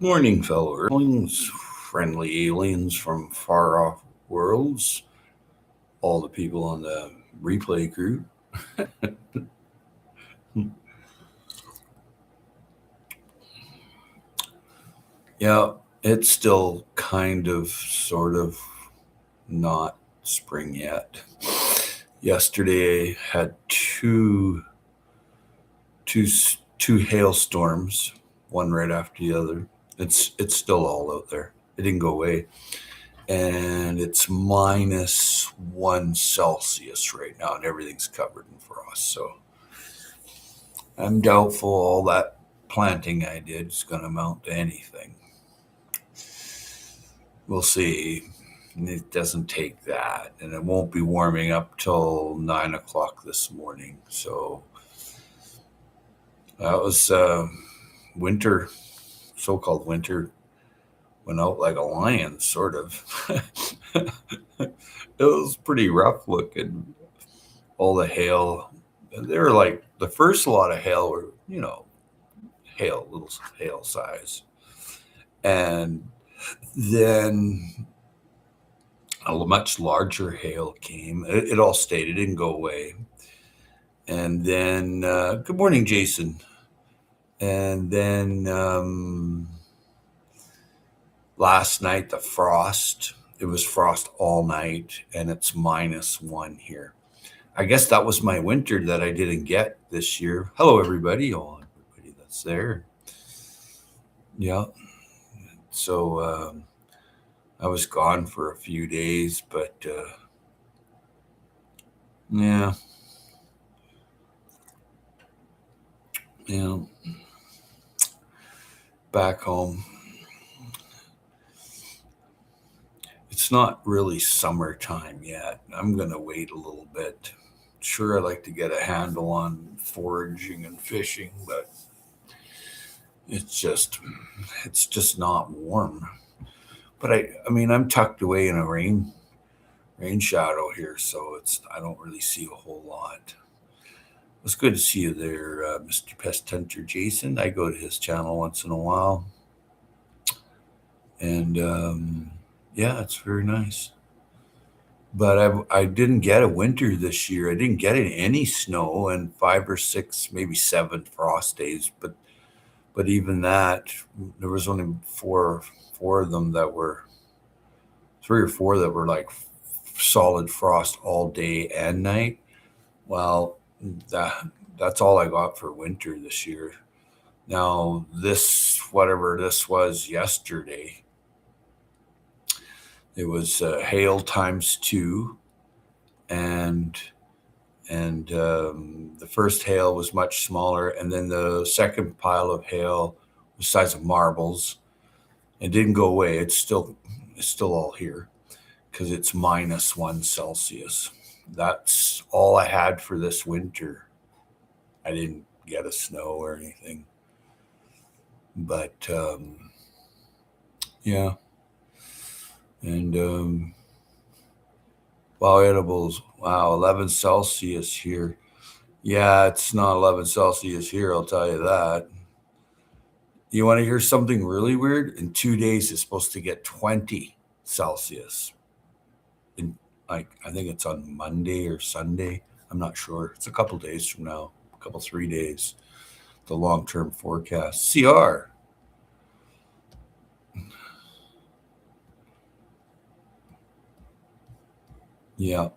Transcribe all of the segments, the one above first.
Morning, fellow Earthlings, friendly aliens from far off worlds, all the people on the replay crew. Yeah, it's still kind of, sort of not spring yet. Yesterday I had two, two hailstorms, one right after the other. It's still all out there. It didn't go away. And it's -1 Celsius right now, and everything's covered in frost. So I'm doubtful all that planting I did is going to amount to anything. We'll see. It doesn't take that, and it won't be warming up till 9 o'clock this morning. So that was winter, so-called winter, went out like a lion, sort of. It was pretty rough looking. All the hail, they were like the first lot of hail were, hail, little hail size. And then a much larger hail came. It all stayed, it didn't go away. And then, good morning, Jason. And then last night, the frost, it was frost all night, and it's -1 here. I guess that was my winter that I didn't get this year. Hello, everybody. All everybody that's there. Yeah. So I was gone for a few days, but yeah, yeah, back home. It's not really summertime yet. I'm going to wait a little bit. Sure, I like to get a handle on foraging and fishing, but it's just it's just not warm. But I mean, I'm tucked away in a rain shadow here, so I don't really see a whole lot. It's good to see you there, Mr. Pest Hunter Jason. I go to his channel once in a while, and yeah, it's very nice. But I didn't get a winter this year. I didn't get any snow and 5 or 6, maybe 7 frost days. But even that, there was only four of them that were 3 or 4 that were like solid frost all day and night. Well, that that's all I got for winter this year. Now this, whatever this was yesterday, it was hail times 2, and the first hail was much smaller, and then the second pile of hail was the size of marbles. It didn't go away. It's still all here because it's -1 Celsius. That's all I had for this winter. I didn't get a snow or anything, but yeah. And wow, edibles. Wow, 11 Celsius here. Yeah, it's not 11 Celsius here, I'll tell you that. You want to hear something really weird? In 2 days, it's supposed to get 20 Celsius. In, like, I think it's on Monday or Sunday. I'm not sure. It's a couple days from now, a couple, 3 days. The long term forecast. CR. Yeah.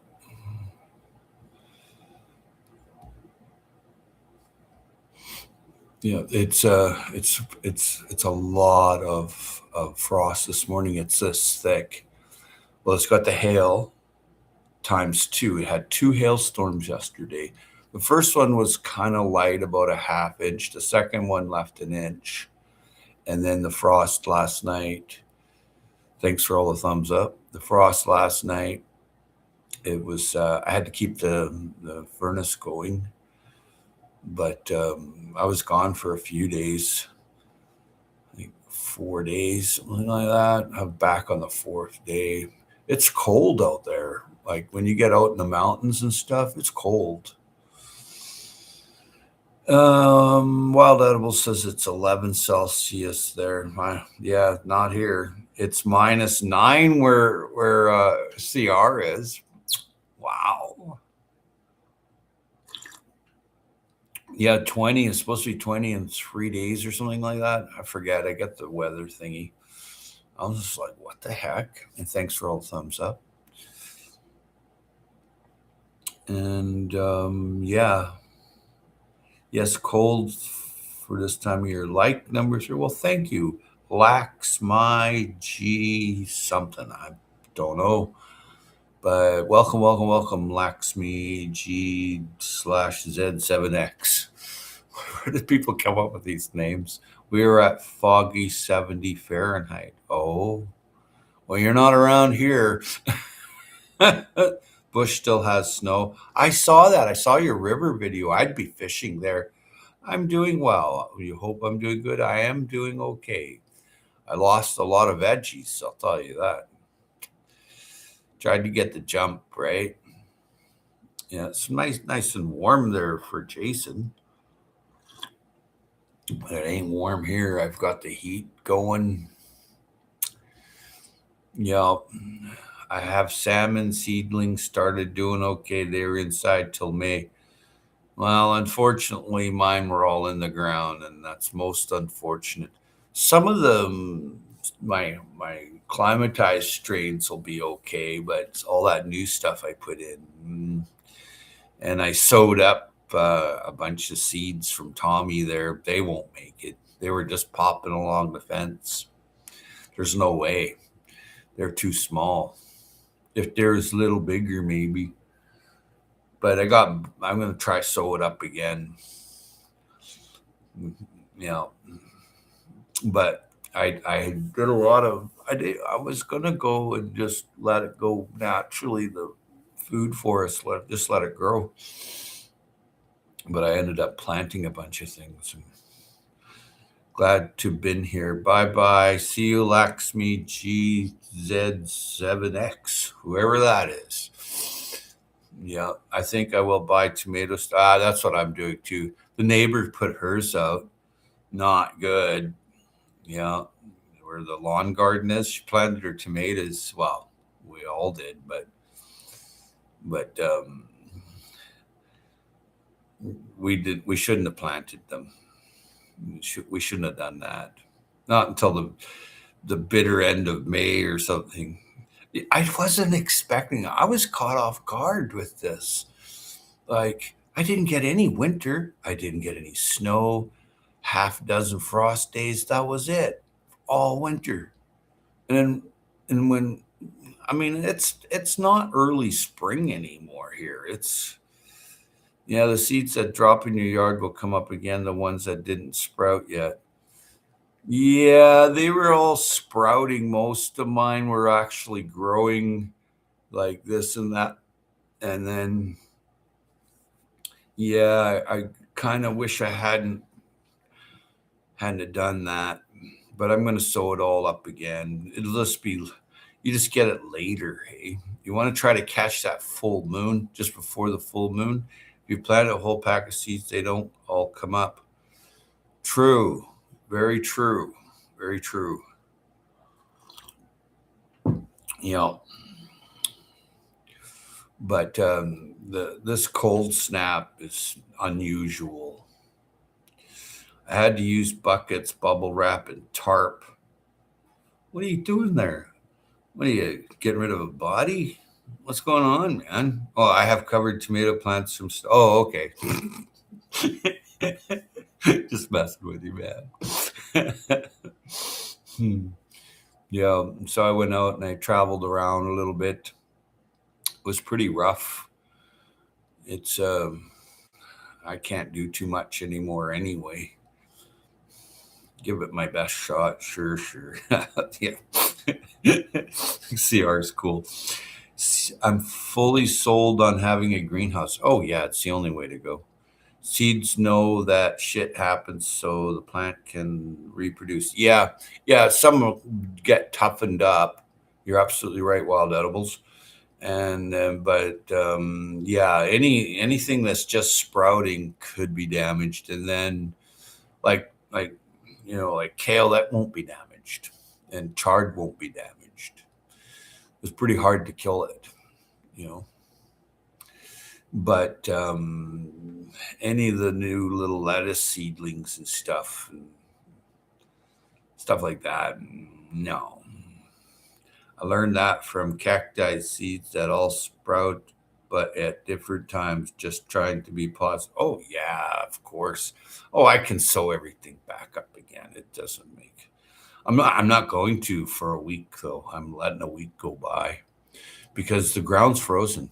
Yeah, it's a lot of frost this morning. It's this thick. Well, it's got the hail times 2. It had 2 hailstorms yesterday. The first one was kind of light, about a half inch. The second one left an inch, and then the frost last night. Thanks for all the thumbs up. The frost last night. It was I had to keep the furnace going, but I was gone for a few days, like 4 days, something like that. I'm back on the fourth day. It's cold out there. Like when you get out in the mountains and stuff, it's cold. Wild Edible says it's 11 Celsius there. Yeah, not here. It's -9 where CR is. Wow. Yeah, 20 is supposed to be 20 in 3 days or something like that. I forget. I get the weather thingy. I was just like, what the heck? And thanks for all the thumbs up. And yeah. Yes, cold for this time of year. Like number 3. Well, thank you. Lax my G something. I don't know. But welcome, Laxmi G/Z7X. Where did people come up with these names? We are at foggy 70 Fahrenheit. Oh, well, you're not around here. Bush still has snow. I saw that. I saw your river video. I'd be fishing there. I'm doing well. You hope I'm doing good. I am doing okay. I lost a lot of veggies, I'll tell you that. Tried to get the jump, right? Yeah, it's nice and warm there for Jason. But it ain't warm here. I've got the heat going. Yeah, I have salmon seedlings started doing okay. They were inside till May. Well, unfortunately, mine were all in the ground, and that's most unfortunate. Some of them, my climatized strains will be okay, but it's all that new stuff I put in, and I sowed up a bunch of seeds from Tommy there. They won't make it. They were just popping along the fence. There's no way. They're too small. If they're a little bigger, maybe. But I'm going to try sow it up again. Yeah. But I did a lot of, I was going to go and just let it go naturally, the food forest, just let it grow. But I ended up planting a bunch of things. Glad to have been here. Bye-bye. See you, Laxmi GZ7X, whoever that is. Yeah, I think I will buy tomatoes. That's what I'm doing too. The neighbor put hers out. Not good. Yeah, where the lawn garden is. She planted her tomatoes. Well, we all did, but we shouldn't have planted them. We shouldn't have done that. Not until the bitter end of May or something. I wasn't expecting. I was caught off guard with this. Like, I didn't get any winter. I didn't get any snow. Half dozen frost days. That was it. All winter. And when, I mean, it's not early spring anymore here. It's, yeah, the seeds that drop in your yard will come up again. The ones that didn't sprout yet. Yeah, they were all sprouting. Most of mine were actually growing like this and that. And then, yeah, I kind of wish I hadn't done that. But I'm going to sow it all up again. It'll just be, you just get it later, hey? You want to try to catch that full moon just before the full moon. If you plant a whole pack of seeds, they don't all come up. True. Very true. Very true. You know, but this cold snap is unusual. I had to use buckets, bubble wrap, and tarp. What are you doing there? What are you getting rid of a body? What's going on, man? Oh, I have covered tomato plants from. Oh, okay. Just messing with you, man. Yeah, so I went out and I traveled around a little bit. It was pretty rough. It's I can't do too much anymore anyway. Give it my best shot, sure. Yeah. CR is cool. I'm fully sold on having a greenhouse. Oh yeah, it's the only way to go. Seeds know that shit happens so the plant can reproduce. Yeah, some will get toughened up. You're absolutely right, Wild Edibles. And yeah, anything that's just sprouting could be damaged. And then like like kale that won't be damaged, and chard won't be damaged. It's pretty hard to kill it, you know. But any of the new little lettuce seedlings and stuff like that, no. I learned that from cacti seeds that all sprout, but at different times, just trying to be positive. Oh, yeah, of course. Oh, I can sew everything back up again. It doesn't make. I'm not going to for a week though. I'm letting a week go by because the ground's frozen.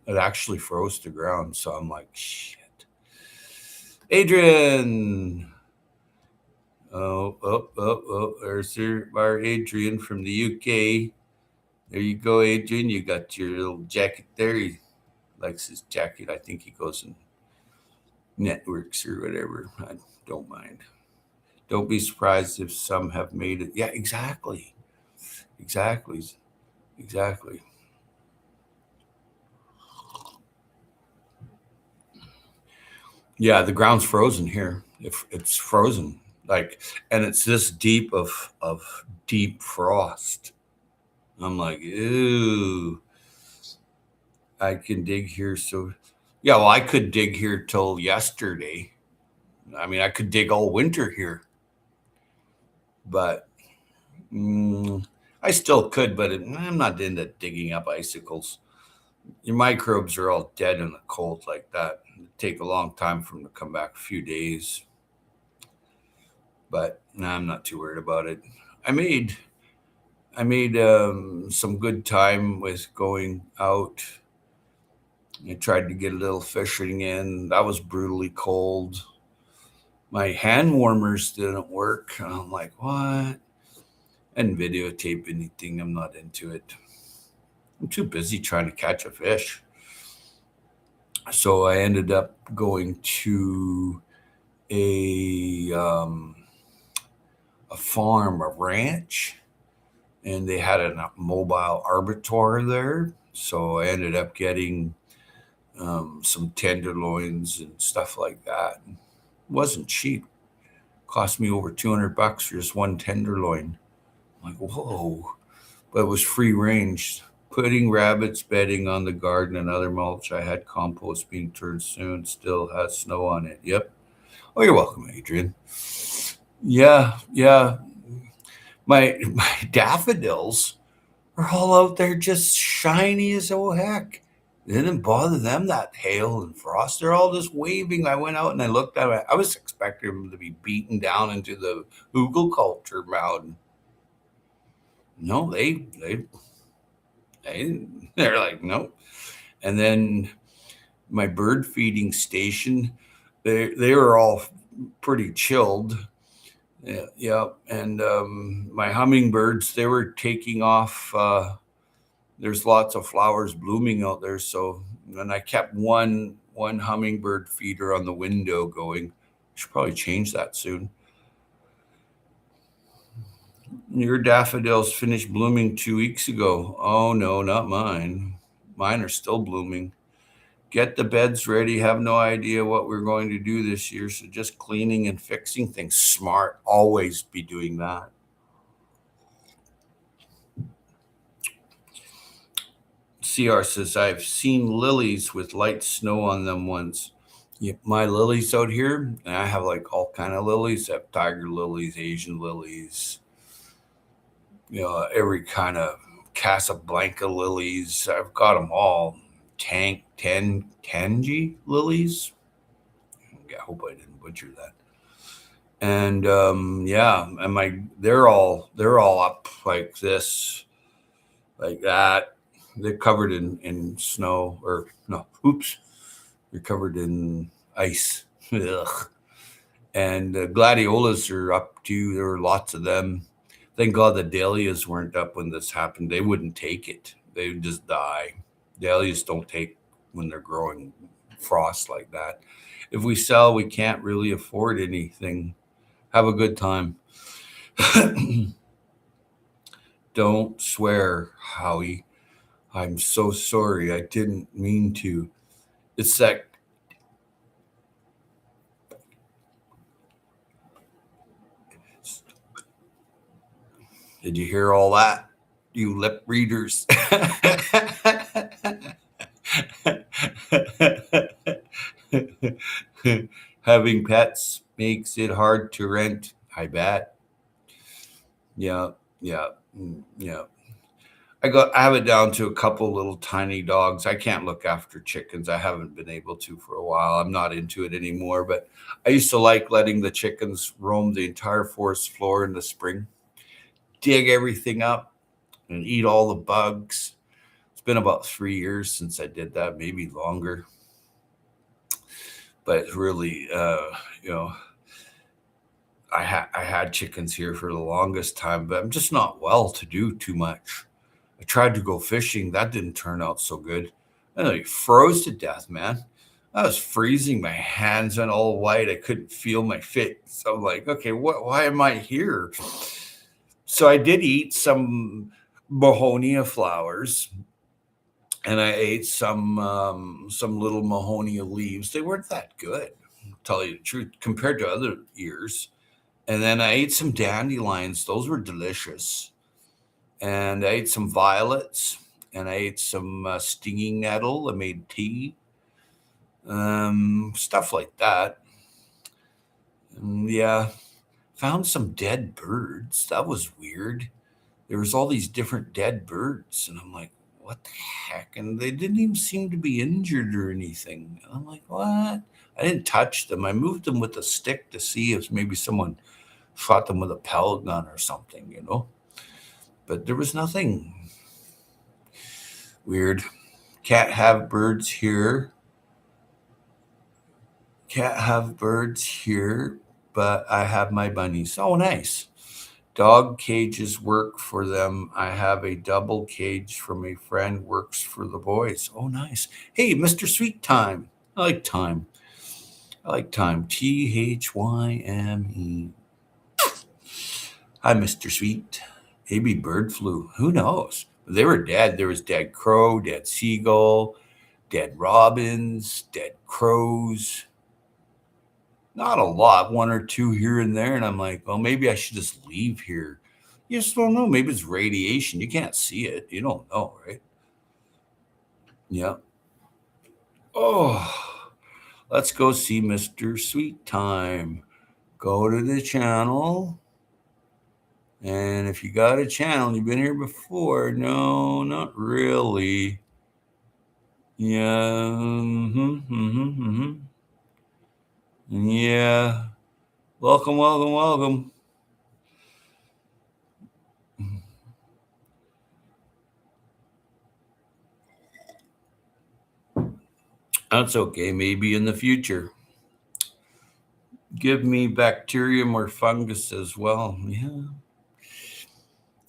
It actually froze the ground, so I'm like, shit. Adrian. Oh, there's our Adrian from the UK. There you go, Adrian. You got your little jacket there. He likes his jacket. I think he goes in networks or whatever. I don't mind. Don't be surprised if some have made it. Yeah, exactly. Exactly. Exactly. Yeah, the ground's frozen here. If it's frozen, like, and it's this deep of deep frost. I'm like, ew. I can dig here. So, yeah, well, I could dig here till yesterday. I mean, I could dig all winter here, but I still could. But I'm not into digging up icicles. Your microbes are all dead in the cold like that. It take a long time for them to come back. A few days, but I'm not too worried about it. I made some good time with going out. I tried to get a little fishing in. That was brutally cold. My hand warmers didn't work. And I'm like, what? And videotape anything. I'm not into it. I'm too busy trying to catch a fish. So I ended up going to a a farm, a ranch, and they had a mobile arbiter there. So I ended up getting some tenderloins and stuff like that. It wasn't cheap. Cost me over $200 for just one tenderloin. I'm like, whoa. But it was free range. Putting rabbits bedding on the garden and other mulch. I had compost being turned soon. Still has snow on it. Yep. Oh, you're welcome, Adrian. Yeah, yeah. My daffodils are all out there just shiny as oh heck. It didn't bother them, that hail and frost. They're all just waving. I went out and I looked at it. I was expecting them to be beaten down into the hugelkultur mountain. No, they're like, nope. And then my bird feeding station, they were all pretty chilled. Yeah, yeah. And my hummingbirds, they were taking off. There's lots of flowers blooming out there, so and I kept one hummingbird feeder on the window going. Should probably change that soon. Your daffodils finished blooming 2 weeks ago. Oh no, not mine. Mine are still blooming. Get the beds ready. Have no idea what we're going to do this year. So just cleaning and fixing things. Smart. Always be doing that. CR says, I've seen lilies with light snow on them once. Yeah, my lilies out here, and I have like all kind of lilies. I have tiger lilies, Asian lilies, every kind of Casablanca lilies. I've got them all. Tangy lilies. I hope I didn't butcher that. And yeah, and they're all up like this, like that. They're covered in snow, or no, oops, they're covered in ice. Ugh. And gladiolas are up too. There were lots of them. Thank God the dahlias weren't up when this happened. They wouldn't take it. They would just die. Dahlias don't take when they're growing frost like that. If we sell, we can't really afford anything. Have a good time. Don't swear, Howie. I'm so sorry. I didn't mean to. It's that Did you hear all that, you lip readers? Having pets makes it hard to rent, I bet. Yeah, yeah, yeah. I have it down to a couple little tiny dogs. I can't look after chickens. I haven't been able to for a while. I'm not into it anymore, but I used to like letting the chickens roam the entire forest floor in the spring, dig everything up and eat all the bugs. It's been about 3 years since I did that, maybe longer. But it's really, you know, I had chickens here for the longest time, but I'm just not well to do too much. I tried to go fishing. That didn't turn out so good. And I froze to death, man. I was freezing. My hands went all white. I couldn't feel my feet. So I'm like, okay, why am I here? So I did eat some Mahonia flowers, and I ate some little Mahonia leaves. They weren't that good, to tell you the truth, compared to other years. And then I ate some dandelions. Those were delicious. And I ate some violets, and I ate some stinging nettle. I made tea, stuff like that. And yeah, found some dead birds. That was weird. There was all these different dead birds, and I'm like, what the heck? And they didn't even seem to be injured or anything. And I'm like, what? I didn't touch them. I moved them with a stick to see if maybe someone shot them with a pellet gun or something, you know? But there was nothing weird. Can't have birds here. Can't have birds here, but I have my bunnies. Oh, nice. Dog cages work for them. I have a double cage from a friend works for the boys. Oh, nice. Hey, Mr. Sweet Time. I like time. I like time. Thyme. Hi, Mr. Sweet. Maybe bird flu. Who knows? They were dead. There was dead crow, dead seagull, dead robins, dead crows. Not a lot, one or two here and there. And I'm like, well, maybe I should just leave here. You just don't know. Maybe it's radiation. You can't see it. You don't know, right? Yeah. Oh, let's go see Mr. Sweet Time. Go to the channel. And if you got a channel, you've been here before. No, not really. Yeah. Yeah. Welcome, welcome, welcome. That's okay. Maybe in the future. Give me bacterium or fungus as well. Yeah.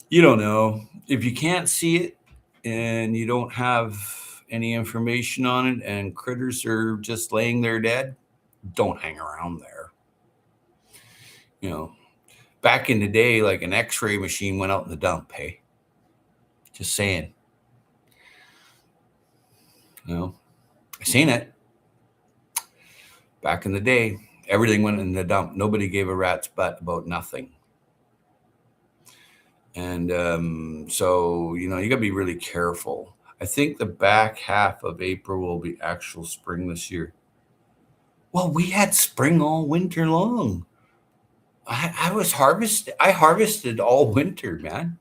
You don't know. If you can't see it and you don't have any information on it and critters are just laying there dead, don't hang around there. You know, back in the day, like an x-ray machine went out in the dump, hey? Just saying. You know, I seen it. Back in the day, everything went in the dump. Nobody gave a rat's butt about nothing. And so, you know, you got to be really careful. I think the back half of April will be actual spring this year. Well, we had spring all winter long. I harvested all winter, man.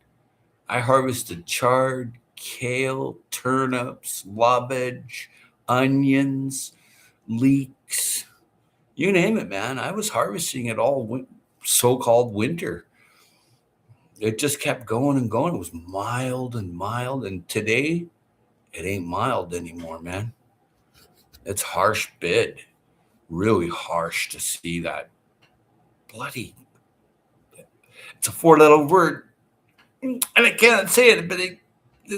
I harvested chard, kale, turnips, lobage, onions, leeks, you name it, man. I was harvesting it all so-called winter. It just kept going and going. It was mild and mild. And today, it ain't mild anymore, man. It's harsh bid. Really harsh to see that. Bloody. It's a four-letter word. And I can't say it, but it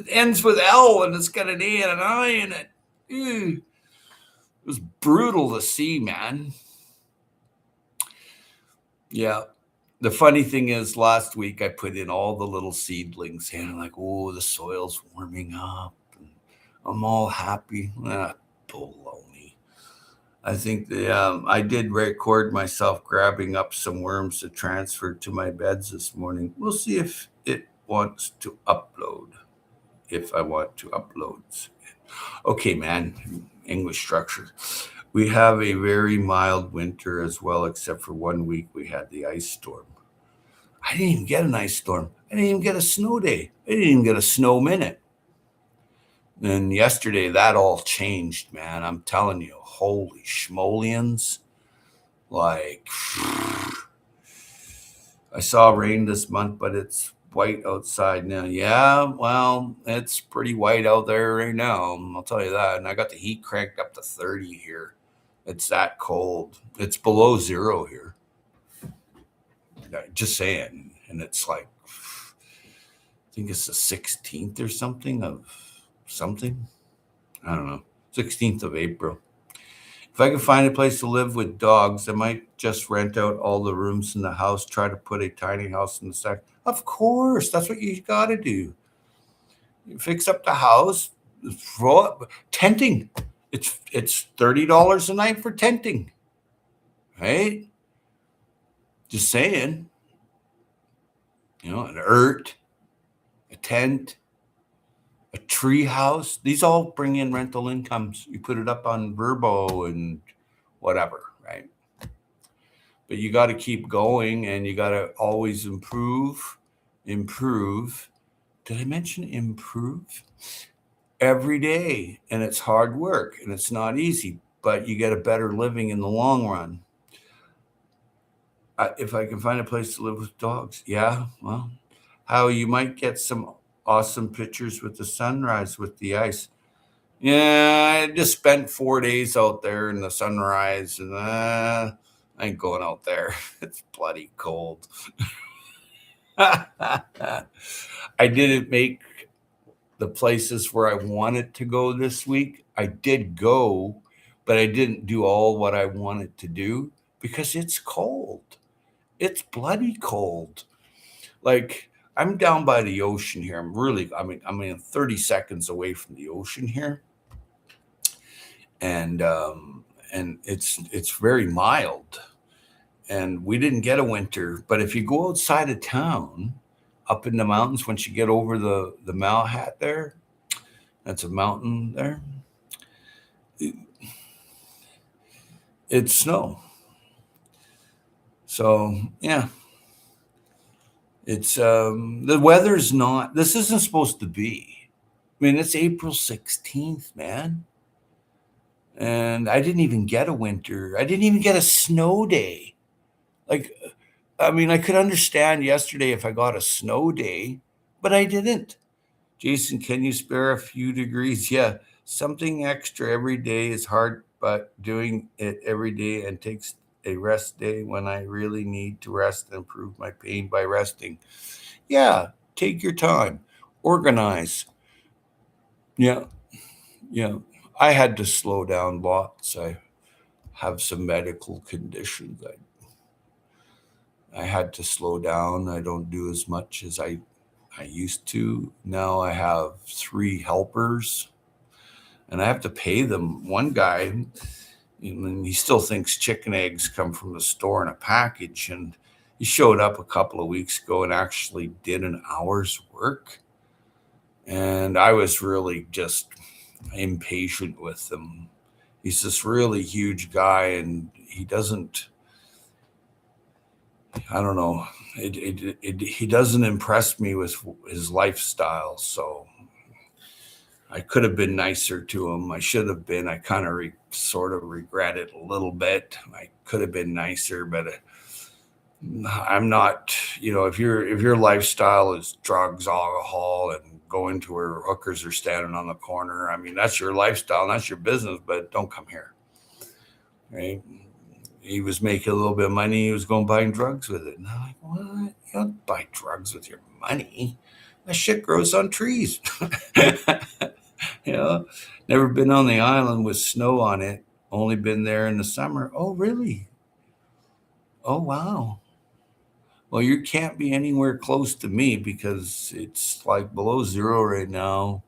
ends with L and it's got an A and an I in it. Ew. It was brutal to see, man. Yeah. The funny thing is, last week I put in all the little seedlings, and I'm like, oh, the soil's warming up. And I'm all happy. Baloney. I think I did record myself grabbing up some worms to transfer to my beds this morning. We'll see if it wants to upload. If I want to upload. Okay, man. English structure. We have a very mild winter as well, except for 1 week we had the ice storm. I didn't even get an ice storm. I didn't even get a snow day. I didn't even get a snow minute. And yesterday, that all changed, man. I'm telling you, holy schmolians. Like, I saw rain this month, but it's white outside now. Yeah, well, it's pretty white out there right now. I'll tell you that. And I got the heat cranked up to 30 here. It's that cold. It's below zero here. Just saying. And it's like, I think it's the 16th or something of something. I don't know. 16th of April. If I could find a place to live with dogs, I might just rent out all the rooms in the house, try to put a tiny house in the second. Of course, that's what you got to do. You fix up the house, throw up tenting. It's $30 a night for tenting, right? Just saying. You know, an yurt, a tent, a tree house. These all bring in rental incomes. You put it up on Vrbo and whatever, right? But you got to keep going and you got to always improve. Did I mention improve? Every day. And it's hard work and it's not easy, but you get a better living in the long run. If I can find a place to live with dogs, yeah, well, how you might get some awesome pictures with the sunrise with the ice. Yeah, I just spent 4 days out there in the sunrise, and I ain't going out there. It's bloody cold. I didn't make the places where I wanted to go this week. I did go, but I didn't do all what I wanted to do because it's cold. It's bloody cold. Like, I'm down by the ocean here. I'm 30 seconds away from the ocean here. And it's very mild. And we didn't get a winter, but if you go outside of town, up in the mountains, once you get over the Malahat there, that's a mountain there, it's snow. So yeah, it's the weather's not. This isn't supposed to be. I mean, it's April 16th, man, and I didn't even get a winter. I didn't even get a snow day. Like, I mean, I could understand yesterday if I got a snow day, but I didn't. Jason, can you spare a few degrees? Yeah, something extra every day is hard, but doing it every day and takes a rest day when I really need to rest and improve my pain by resting. Yeah, take your time, organize. Yeah, yeah. I had to slow down lots. I have some medical conditions. I had to slow down. I don't do as much as I used to. Now I have 3 helpers and I have to pay them. One guy, he still thinks chicken eggs come from the store in a package. And he showed up a couple of weeks ago and actually did an hour's work. And I was really just impatient with him. He's this really huge guy and he doesn't, I don't know, he doesn't impress me with his lifestyle. So I could have been nicer to him. I should have been. I kind of sort of regret it a little bit. I could have been nicer, but I'm not. If your lifestyle is drugs, alcohol, and going to where hookers are standing on the corner, I mean that's your lifestyle, and that's your business. But don't come here, right? He was making a little bit of money. He was going buying drugs with it. And I'm like, what? You don't buy drugs with your money. That shit grows on trees. Never been on the island with snow on it. Only been there in the summer. Oh, really? Oh, wow. Well, you can't be anywhere close to me because it's like below zero right now.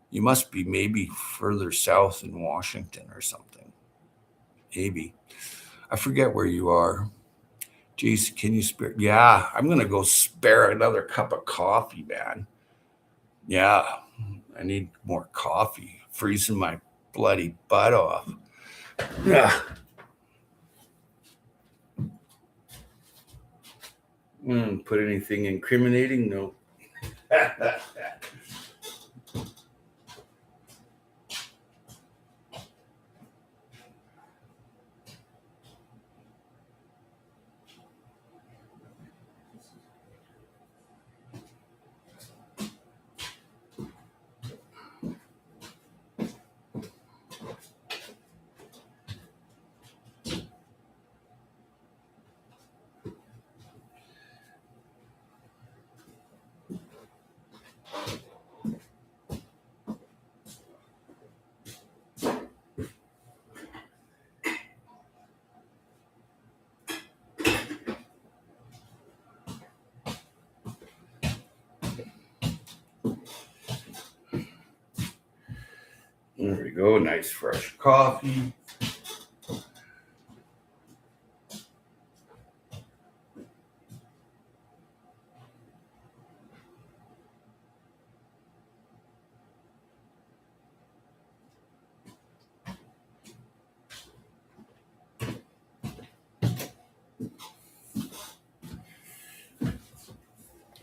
You must be maybe further south in Washington or something. maybe. I forget where you are. Jason, can you spare? Yeah, I'm going to go spare another cup of coffee, man. Yeah, I need more coffee. Freezing my bloody butt off. Yeah. Put anything incriminating? No. There we go. Nice fresh coffee.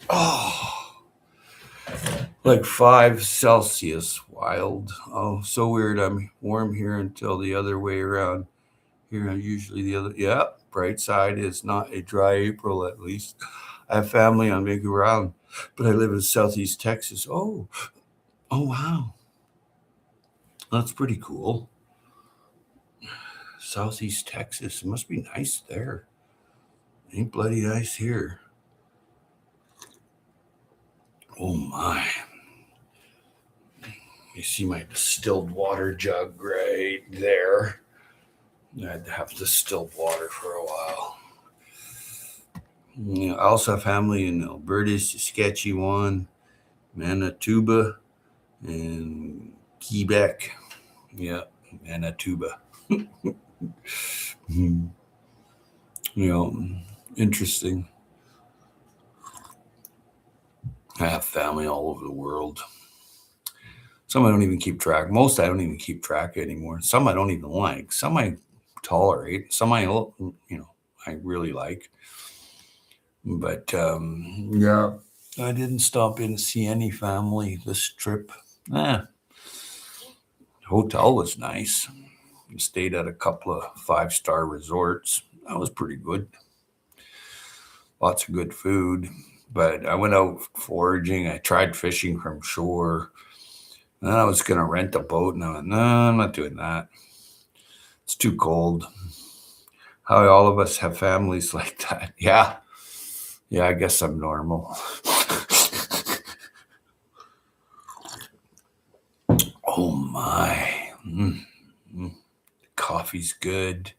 Oh, like 5 Celsius. Wild. Oh, so weird. I'm warm here until the other way around. Here, I'm usually the other. Yeah, bright side is not a dry April, at least. I have family on Vancouver Island, but I live in Southeast Texas. Oh, wow. That's pretty cool. Southeast Texas. It must be nice there. Ain't bloody nice here. Oh my. You see my distilled water jug right there. I had to have distilled water for a while. I also have family in Alberta, Saskatchewan, Manitoba, and Quebec. Yeah, Manitoba. Interesting. I have family all over the world. Some I don't even keep track. Most I don't even keep track anymore. Some I don't even like. Some I tolerate. Some I really like. But yeah, I didn't stop in to see any family this trip. Hotel was nice. Stayed at a couple of 5-star resorts. That was pretty good. Lots of good food. But I went out foraging. I tried fishing from shore. And then I was going to rent a boat. And I went, no, I'm not doing that. It's too cold. How all of us have families like that. Yeah, I guess I'm normal. Oh my. Coffee's good.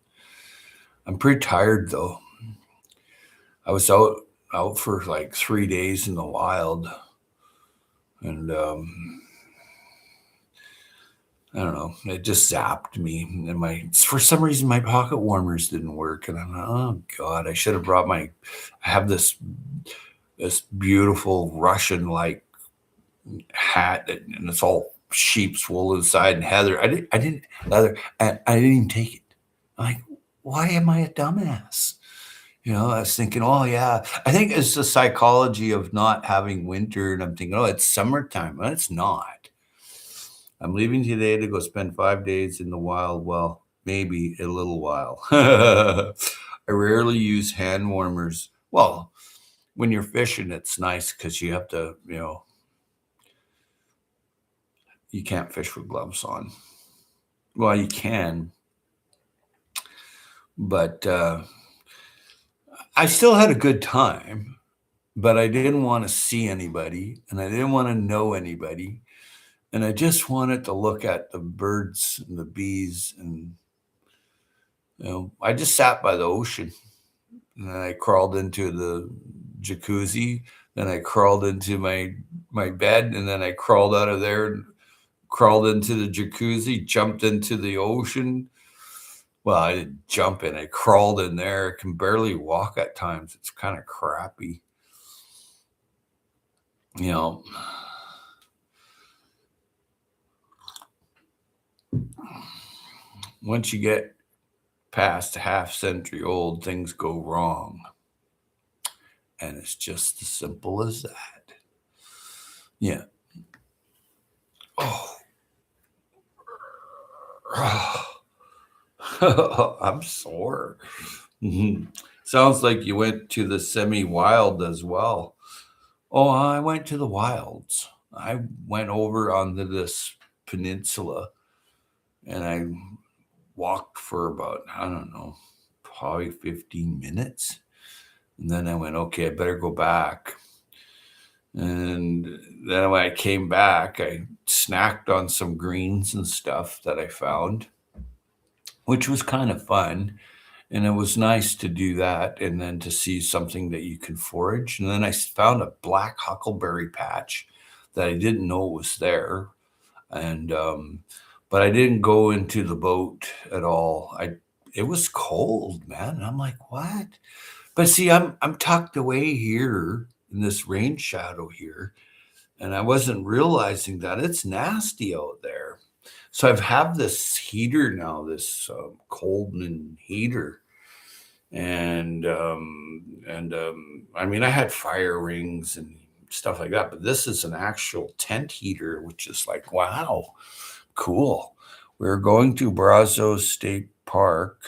I'm pretty tired though. I was out for like 3 days in the wild, and I don't know, it just zapped me. And for some reason my pocket warmers didn't work, and I'm like, oh god, I should have brought I have this beautiful Russian like hat, and it's all sheep's wool inside and heather. I didn't leather. I didn't even take it. I'm like, why am I a dumbass? I was thinking, oh yeah, I think it's the psychology of not having winter, and I'm thinking, oh, it's summertime. Well, it's not. I'm leaving today to go spend 5 days in the wild. Well, maybe a little while. I rarely use hand warmers. Well, when you're fishing, it's nice because you have to, you can't fish with gloves on. Well, you can, but I still had a good time, but I didn't want to see anybody, and I didn't want to know anybody, and I just wanted to look at the birds and the bees, and I just sat by the ocean, and then I crawled into the jacuzzi, then I crawled into my bed, and then I crawled out of there and crawled into the jacuzzi, jumped into the ocean, Well, I didn't jump in. I crawled in there. I can barely walk at times. It's kind of crappy. You know, once you get past a half century old, things go wrong. And it's just as simple as that. Yeah. Oh, I'm sore. Sounds like you went to the semi-wild as well. Oh, I went to the wilds. I went over onto this peninsula and I walked for about, I don't know, probably 15 minutes. And then I went, okay, I better go back. And then when I came back, I snacked on some greens and stuff that I found, which was kind of fun. And it was nice to do that and then to see something that you can forage. And then I found a black huckleberry patch that I didn't know was there. And but I didn't go into the boat at all. It was cold, man. I'm like, what? But see, I'm tucked away here in this rain shadow here, and I wasn't realizing that it's nasty out there. So I've have this heater now, this Coleman heater, and I mean, I had fire rings and stuff like that, but this is an actual tent heater, which is like, wow, cool. We're going to Brazos State Park,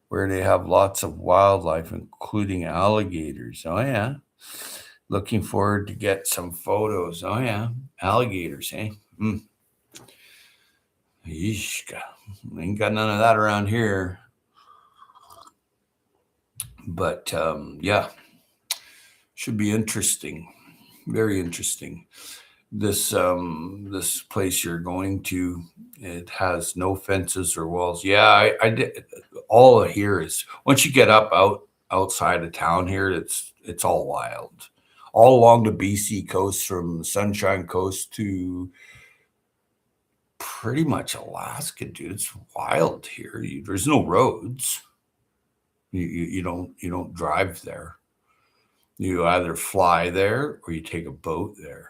where they have lots of wildlife, including alligators. Oh yeah, looking forward to get some photos. Oh yeah, alligators, eh? Yeesh, ain't got none of that around here. But yeah, should be interesting. Very interesting. This place you're going to, it has no fences or walls. Yeah, I did. All of here is, once you get outside of town here, it's all wild. All along the BC coast, from the Sunshine Coast to pretty much Alaska, dude. It's wild here. There's no roads. You don't drive there. You either fly there or you take a boat there.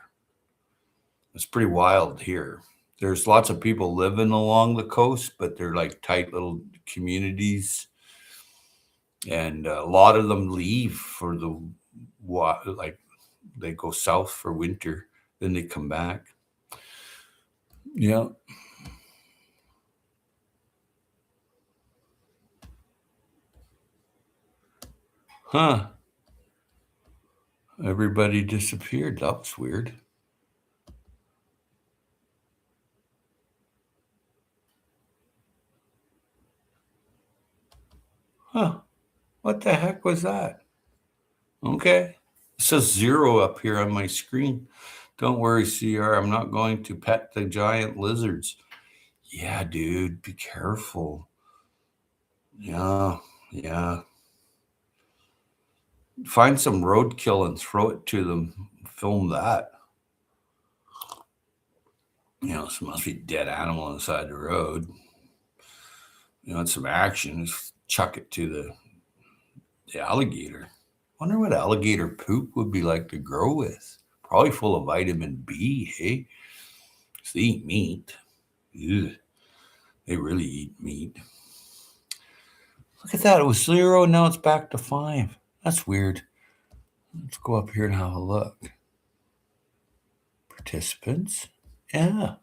It's pretty wild here. There's lots of people living along the coast, but they're like tight little communities, and a lot of them leave for like they go south for winter, then they come back. Yeah. Huh. Everybody disappeared. That was weird. Huh. What the heck was that? Okay. It says 0 up here on my screen. Don't worry, CR. I'm not going to pet the giant lizards. Yeah, dude, be careful. Yeah, yeah. Find some roadkill and throw it to them. Film that. There must be a dead animal on the side of the road. And some action. Just chuck it to the alligator. Wonder what alligator poop would be like to grow with. Probably full of vitamin B, hey? Because they eat meat. Ew. They really eat meat. Look at that. It was 0. Now it's back to 5. That's weird. Let's go up here and have a look. Participants. Yeah.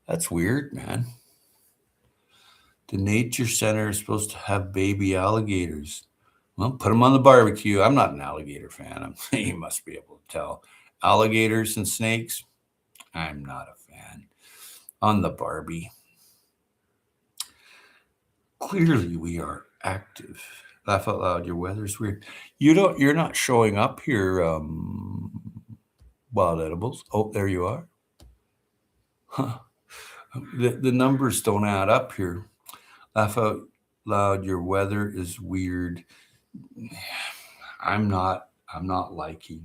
That's weird, man. The nature center is supposed to have baby alligators. Well, put them on the barbecue. I'm not an alligator fan. You must be able to tell. Alligators and snakes, I'm not a fan. On the Barbie. Clearly, we are active. Laugh out loud. Your weather's weird. You're not showing up here. Wild edibles. Oh, there you are. Huh. The numbers don't add up here. Laugh out loud. Your weather is weird. I'm not liking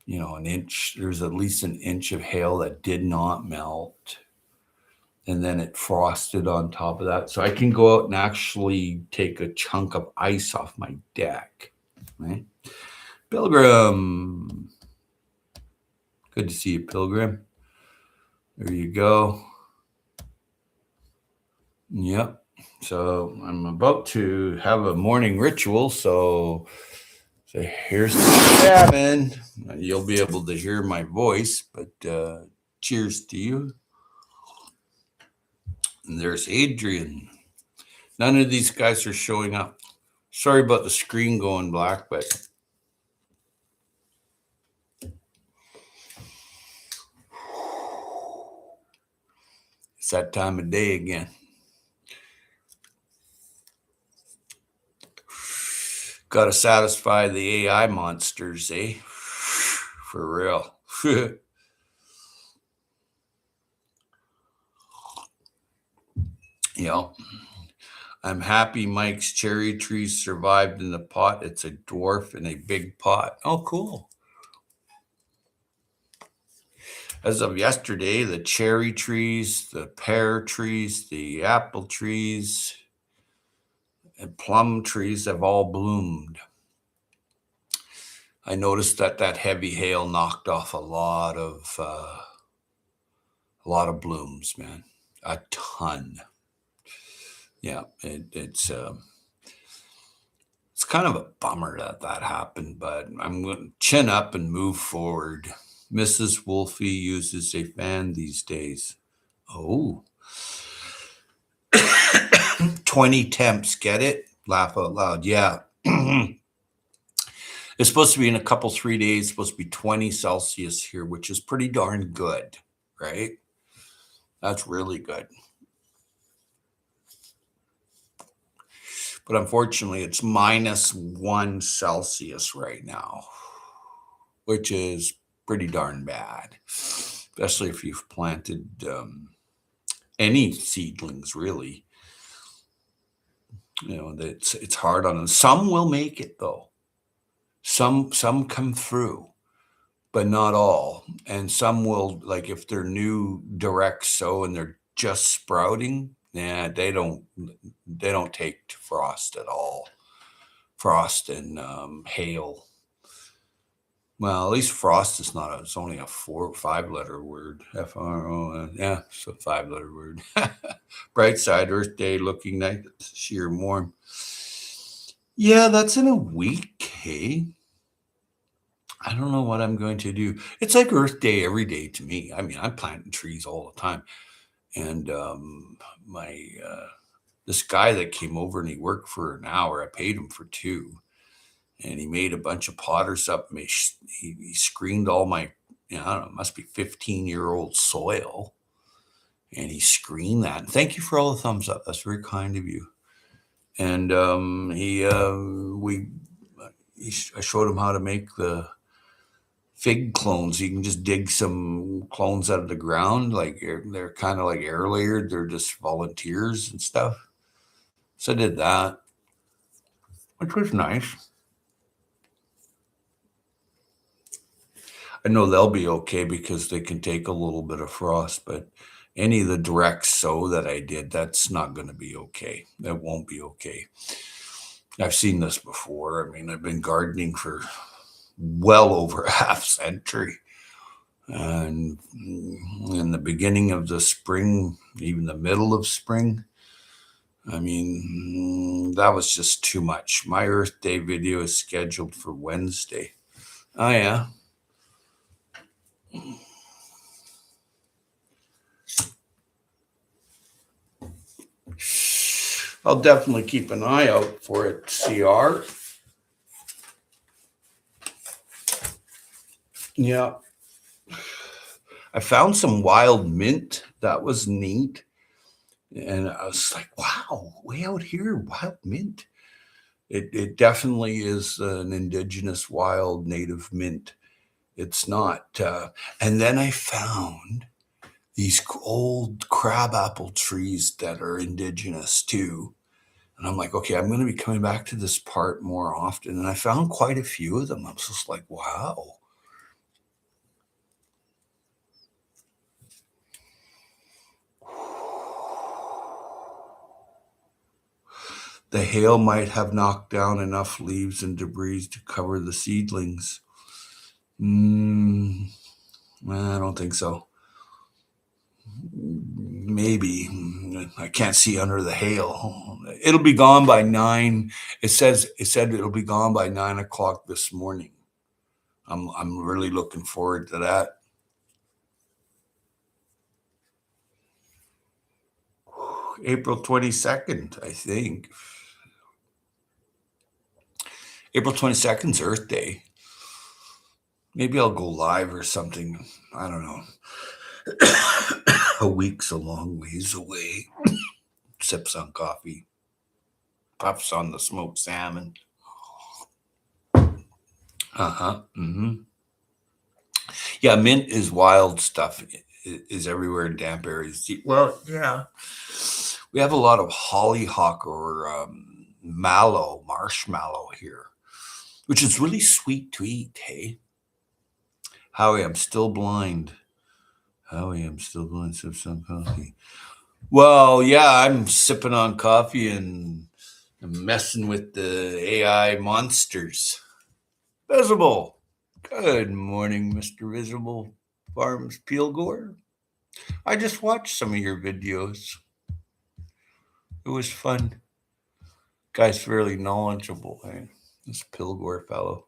an inch. There's at least an inch of hail that did not melt. and then it frosted on top of that. So I can go out and actually take a chunk of ice off my deck, right? Pilgrim. Good to see you, Pilgrim. There you go. Yep. So I'm about to have a morning ritual. So here's the cabin. You'll be able to hear my voice, but cheers to you. And there's Adrian. None of these guys are showing up. Sorry about the screen going black, but it's that time of day again. Got to satisfy the AI monsters, eh? For real. Yeah. I'm happy Mike's cherry tree survived in the pot. It's a dwarf in a big pot. Oh, cool. As of yesterday, the cherry trees, the pear trees, the apple trees, and plum trees have all bloomed. I noticed that heavy hail knocked off a lot of blooms, man. A ton. Yeah, it's kind of a bummer that happened, but I'm going to chin up and move forward. Mrs. Wolfie uses a fan these days. Oh. 20 temps, get it? Laugh out loud. Yeah. It's supposed to be in a couple, 3 days, it's supposed to be 20 Celsius here, which is pretty darn good, right? That's really good. But unfortunately, it's -1 Celsius right now, which is pretty darn bad, especially if you've planted any seedlings, really. You know, it's hard on them. Some will make it, though. Some come through, but not all. And some will, like if they're new direct sow and they're just sprouting, they don't take to frost at all. Frost and hail. Well, at least frost is not. It's only a 4 or 5 letter word. FRO. Yeah, it's a 5-letter word. Bright side, Earth Day looking nice, sheer warm. Yeah, that's in a week. Hey. I don't know what I'm going to do. It's like Earth Day every day to me. I mean, I'm planting trees all the time. And this guy that came over and he worked for an hour, I paid him for 2. And he made a bunch of potters up. And he screened all my, I don't know, it must be 15-year-old soil. And he screened that. And thank you for all the thumbs up. That's very kind of you. And I showed him how to make the fig clones. You can just dig some clones out of the ground. Like they're kind of like air layered. They're just volunteers and stuff. So I did that, which was nice. I know they'll be okay because they can take a little bit of frost, but any of the direct sow that I did, that's not going to be okay. That won't be okay. I've seen this before. I mean, I've been gardening for well over a half century. And in the beginning of the spring, even the middle of spring, I mean, that was just too much. My Earth Day video is scheduled for Wednesday. Oh, yeah. I'll definitely keep an eye out for it, CR. Yeah. I found some wild mint. That was neat. And I was like, wow, way out here, wild mint. It definitely is an indigenous wild native mint. It's not. And then I found these old crabapple trees that are indigenous too. And I'm like, okay, I'm going to be coming back to this part more often. And I found quite a few of them. I was just like, wow. the hail might have knocked down enough leaves and debris to cover the seedlings. I don't think so. Maybe. I can't see under the hail. It'll be gone by 9. It said it'll be gone by 9 o'clock this morning. I'm really looking forward to that. April 22nd, I think. April 22nd is Earth Day. Maybe I'll go live or something. I don't know. A week's a long ways away. Sips on coffee. Puffs on the smoked salmon. Yeah, mint is wild stuff. Is everywhere in damp areas. Well, yeah. We have a lot of hollyhock or marshmallow here, which is really sweet to eat, hey? Howie, I'm still blind. Sip some coffee. Well, yeah, I'm sipping on coffee and messing with the AI monsters. Visible. Good morning, Mr. Visible Farms Peelgore. I just watched some of your videos. It was fun. Guy's fairly knowledgeable, eh? This Pilgore fellow.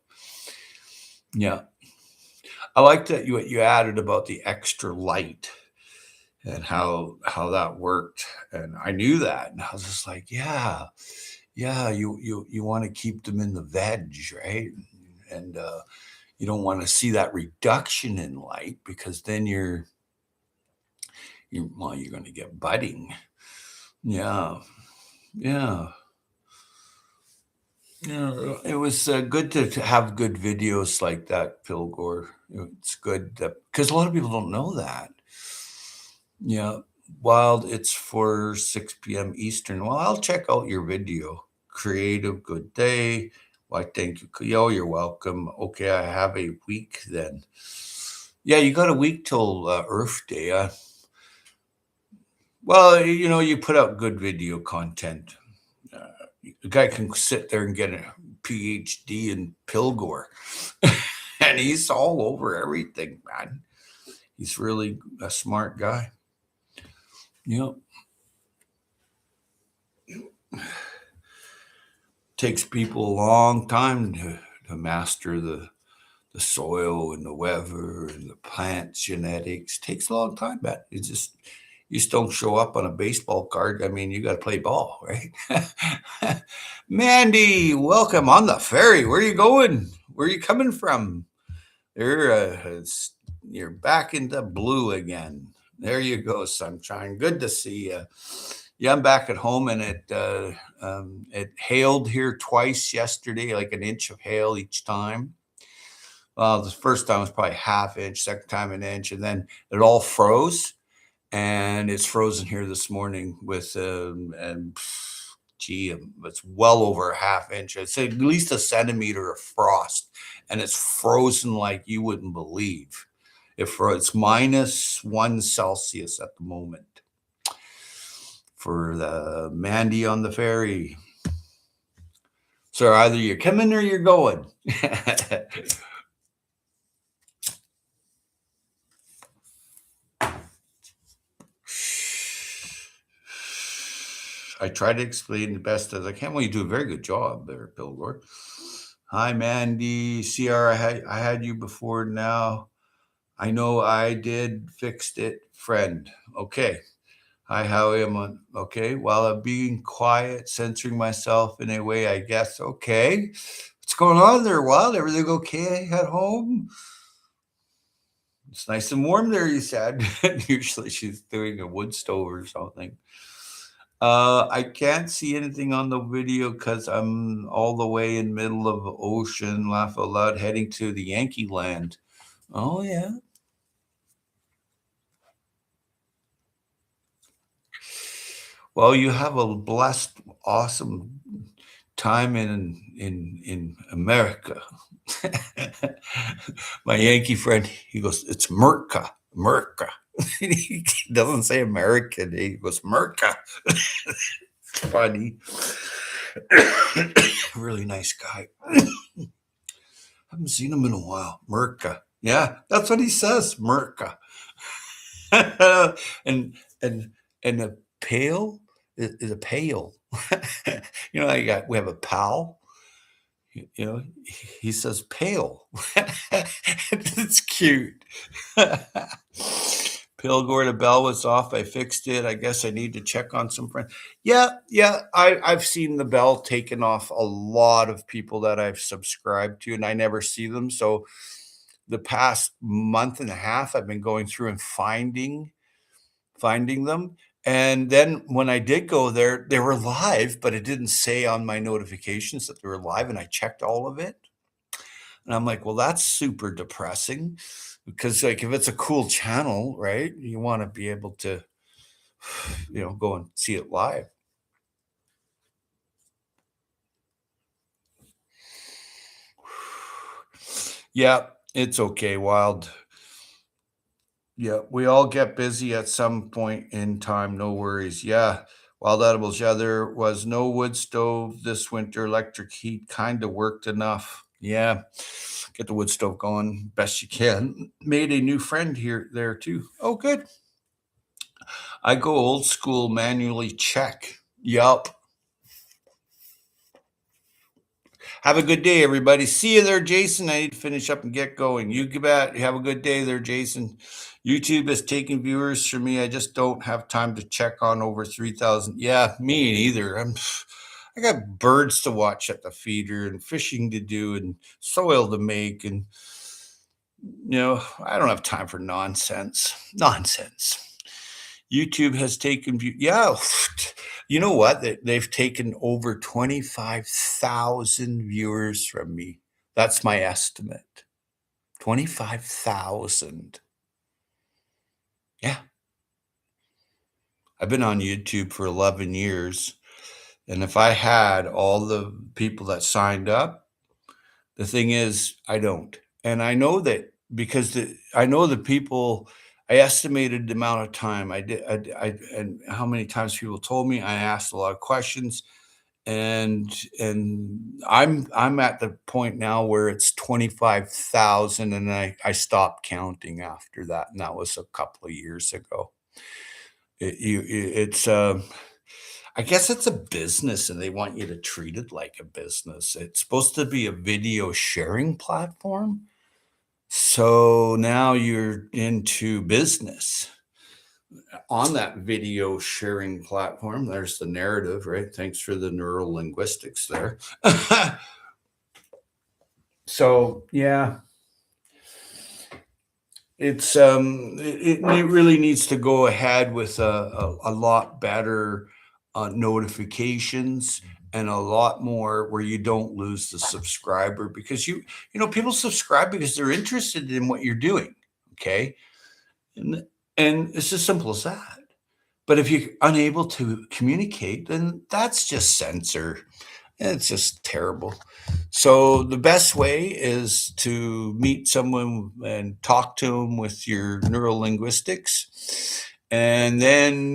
Yeah. I like that you added about the extra light and how that worked. And I knew that. And I was just like, yeah, you want to keep them in the veg, right? And you don't want to see that reduction in light because then you're going to get budding. Yeah. It was good to have good videos like that, Pilgore. It's good because a lot of people don't know that. Yeah, Wild, it's for 6 p.m. Eastern. Well, I'll check out your video. Creative, good day. Why, thank you. Yo, you're welcome. Okay, I have a week then. Yeah, you got a week till Earth Day. Well, you put out good video content. The guy can sit there and get a PhD in Pilgore. And he's all over everything, man. He's really a smart guy. Yep. Takes people a long time to master the soil and the weather and the plant genetics. Takes a long time, man. You just don't show up on a baseball card. I mean, you got to play ball, right? Mandy, welcome on the ferry. Where are you going? Where are you coming from? You're back into blue again. There you go, sunshine. Good to see you. Yeah, I'm back at home, and it hailed here twice yesterday, like an inch of hail each time. Well, the first time was probably half inch, second time an inch, and then it all froze. And it's frozen here this morning with it's well over a half inch. It's at least a centimeter of frost, and it's frozen like you wouldn't believe. It's -1 Celsius at the moment. For the Mandy on the ferry. So either you're coming or you're going. I try to explain the best as I can. Well, you do a very good job there, Pilgore. Hi, Mandy. CR, I had you before now. I know I did, fixed it, friend. Okay. Hi, Howie. I'm on. Okay. While I'm being quiet, censoring myself in a way, I guess. Okay. What's going on there, Wild? Everything okay at home? It's nice and warm there, you said. Usually she's doing a wood stove or something. I can't see anything on the video because I'm all the way in middle of the ocean, laugh out loud, heading to the Yankee land. Oh, yeah. Well, you have a blessed, awesome time in America. My Yankee friend, he goes, it's Merca. He doesn't say American. He goes, Merca. It's funny. Really nice guy. Haven't seen him in a while. Merca. Yeah, that's what he says. Merca. and and and a pale is a pale. We have a pal. He says pale. It's cute. Pale Gorda Bell was off. I fixed it. I guess I need to check on some friends. Yeah. I've seen the bell taken off a lot of people that I've subscribed to, and I never see them. So the past month and a half, I've been going through and finding them. And then when I did go there, they were live, but it didn't say on my notifications that they were live. And I checked all of it. And I'm like, well, that's super depressing because, like, if it's a cool channel, right, you want to be able to, go and see it live. Yeah, it's okay, Wild. Yeah, we all get busy at some point in time. No worries. Yeah. Wild Edibles. Yeah, there was no wood stove this winter. Electric heat kind of worked enough. Yeah. Get the wood stove going best you can. Made a new friend there too. Oh, good. I go old school, manually check. Yup. Have a good day, everybody. See you there, Jason. I need to finish up and get going. You bet. Have a good day there, Jason. YouTube is taking viewers from me. I just don't have time to check on over 3,000. Yeah, me neither. I got birds to watch at the feeder and fishing to do and soil to make. And, I don't have time for nonsense. YouTube has taken view. Yeah. You know what? They've taken over 25,000 viewers from me. That's my estimate. 25,000. Yeah. I've been on YouTube for 11 years. And if I had all the people that signed up, the thing is, I don't. And I know that because I know the people. I estimated the amount of time I did, and how many times people told me. I asked a lot of questions, and I'm at the point now where it's 25,000, and I stopped counting after that, and that was a couple of years ago. It's I guess it's a business, and they want you to treat it like a business. It's supposed to be a video sharing platform. So now you're into business on that video sharing platform. There's the narrative, right? Thanks for the neural linguistics there. So yeah, it really needs to go ahead with a lot better notifications and a lot more where you don't lose the subscriber, because people subscribe because they're interested in what you're doing. Okay. And it's as simple as that. But if you're unable to communicate, then that's just censor. It's just terrible. So the best way is to meet someone and talk to them with your neural linguistics, and then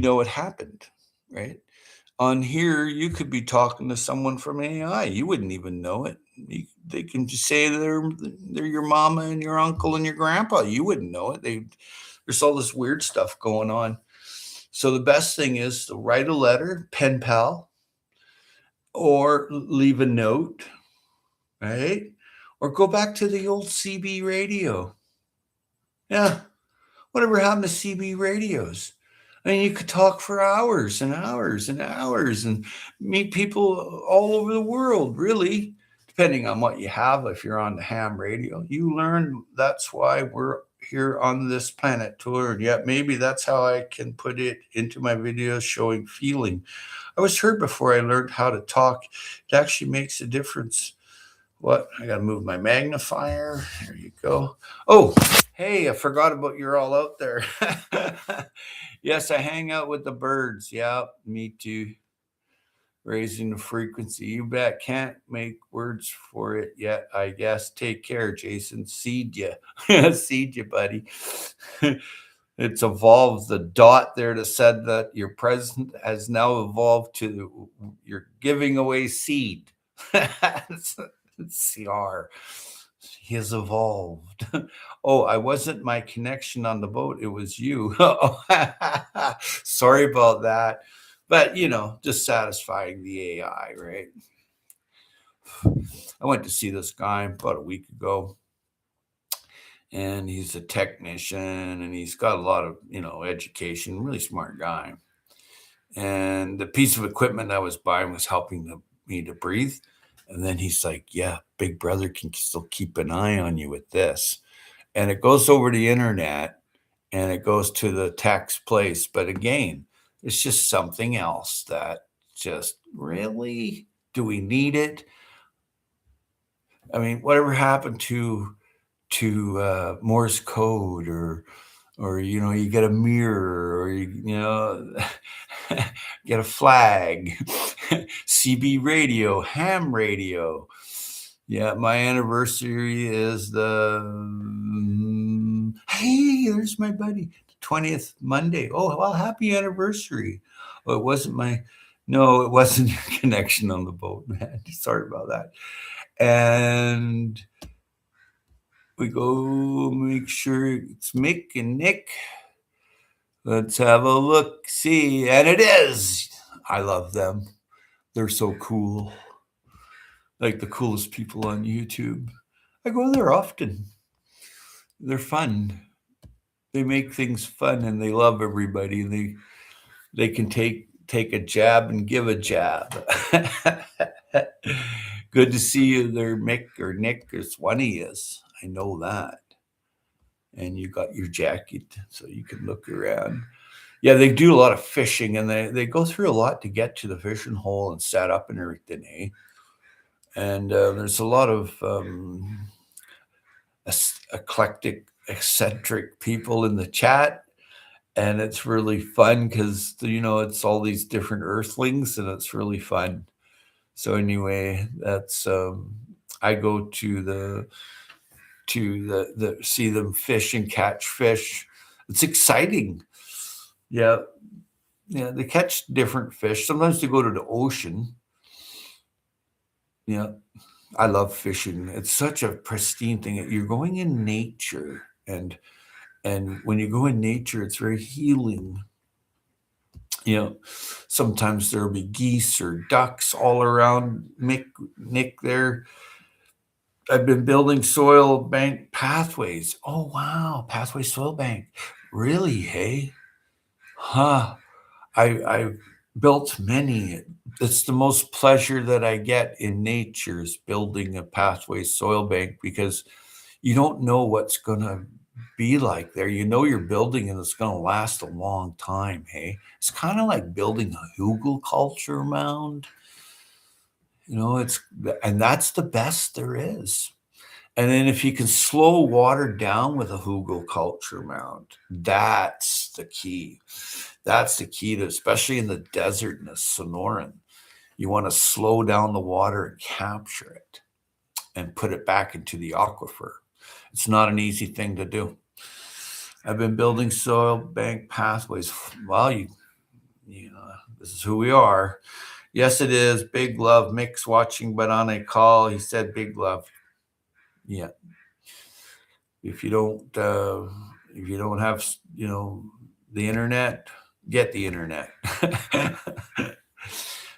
what happened, right? On here, you could be talking to someone from AI. You wouldn't even know it. They can just say they're your mama and your uncle and your grandpa. You wouldn't know it. There's all this weird stuff going on. So the best thing is to write a letter, pen pal, or leave a note, right? Or go back to the old CB radio. Yeah. Whatever happened to CB radios? I mean, you could talk for hours and hours and hours and meet people all over the world, really, depending on what you have. If you're on the ham radio, you learn that's why we're here on this planet to learn. Yeah, maybe that's how I can put it into my videos, showing feeling. I was hurt before I learned how to talk. It actually makes a difference. What? I got to move my magnifier. There you go. Oh, hey, I forgot about you're all out there. Yes, I hang out with the birds. Yeah, me too. Raising the frequency. You bet. Can't make words for it yet, I guess. Take care, Jason. Seed ya. Seed ya, buddy. It's evolved. The dot there that said that your present has now evolved to you're giving away seed. it's, it's CR. He has evolved. Oh, I wasn't my connection on the boat. It was you. Sorry about that. But, just satisfying the AI, right? I went to see this guy about a week ago, and he's a technician, and he's got a lot of, education, really smart guy. And the piece of equipment I was buying was helping me to breathe. And then he's like, yeah, Big Brother can still keep an eye on you with this. And it goes over the internet and it goes to the tax place. But again, it's just something else that just really, do we need it? I mean, whatever happened to Morse code, or you get a mirror, or get a flag, CB radio, ham radio. Yeah, my anniversary is hey, there's my buddy, 20th Monday. Oh, well, happy anniversary. Oh, it wasn't no, it wasn't your connection on the boat, man. Sorry about that. And we go make sure it's Mick and Nick. Let's have a look, see. And it is. I love them. They're so cool. Like the coolest people on YouTube. I go there often. They're fun. They make things fun, and they love everybody. They can take a jab and give a jab. Good to see you there, Mick or Nick. It's one he is. I know that. And you got your jacket so you can look around. Yeah, they do a lot of fishing, and they go through a lot to get to the fishing hole and set up and everything, eh? And there's a lot of eclectic, eccentric people in the chat, and it's really fun because it's all these different earthlings, and it's really fun. So anyway, that's I go to the see them fish and catch fish. It's exciting. Yeah, they catch different fish. Sometimes they go to the ocean. Yeah, I love fishing. It's such a pristine thing. You're going in nature, and when you go in nature, it's very healing. Sometimes there'll be geese or ducks all around Nick there. I've been building soil bank pathways. Oh, wow. Pathway soil bank. Really, hey? Huh. I built many. It's the most pleasure that I get in nature is building a pathway soil bank, because you don't know what's going to be like there. You're building and it's going to last a long time, hey? It's kind of like building a hugelkultur mound. And that's the best there is. And then if you can slow water down with a hugelkultur mound, that's the key. That's the key to, especially in the desert in the Sonoran. You want to slow down the water and capture it and put it back into the aquifer. It's not an easy thing to do. I've been building soil bank pathways. Well, this is who we are. Yes, it is. Big love. Mick's watching, but on a call. He said big love. Yeah. If you don't have, the internet, get the internet.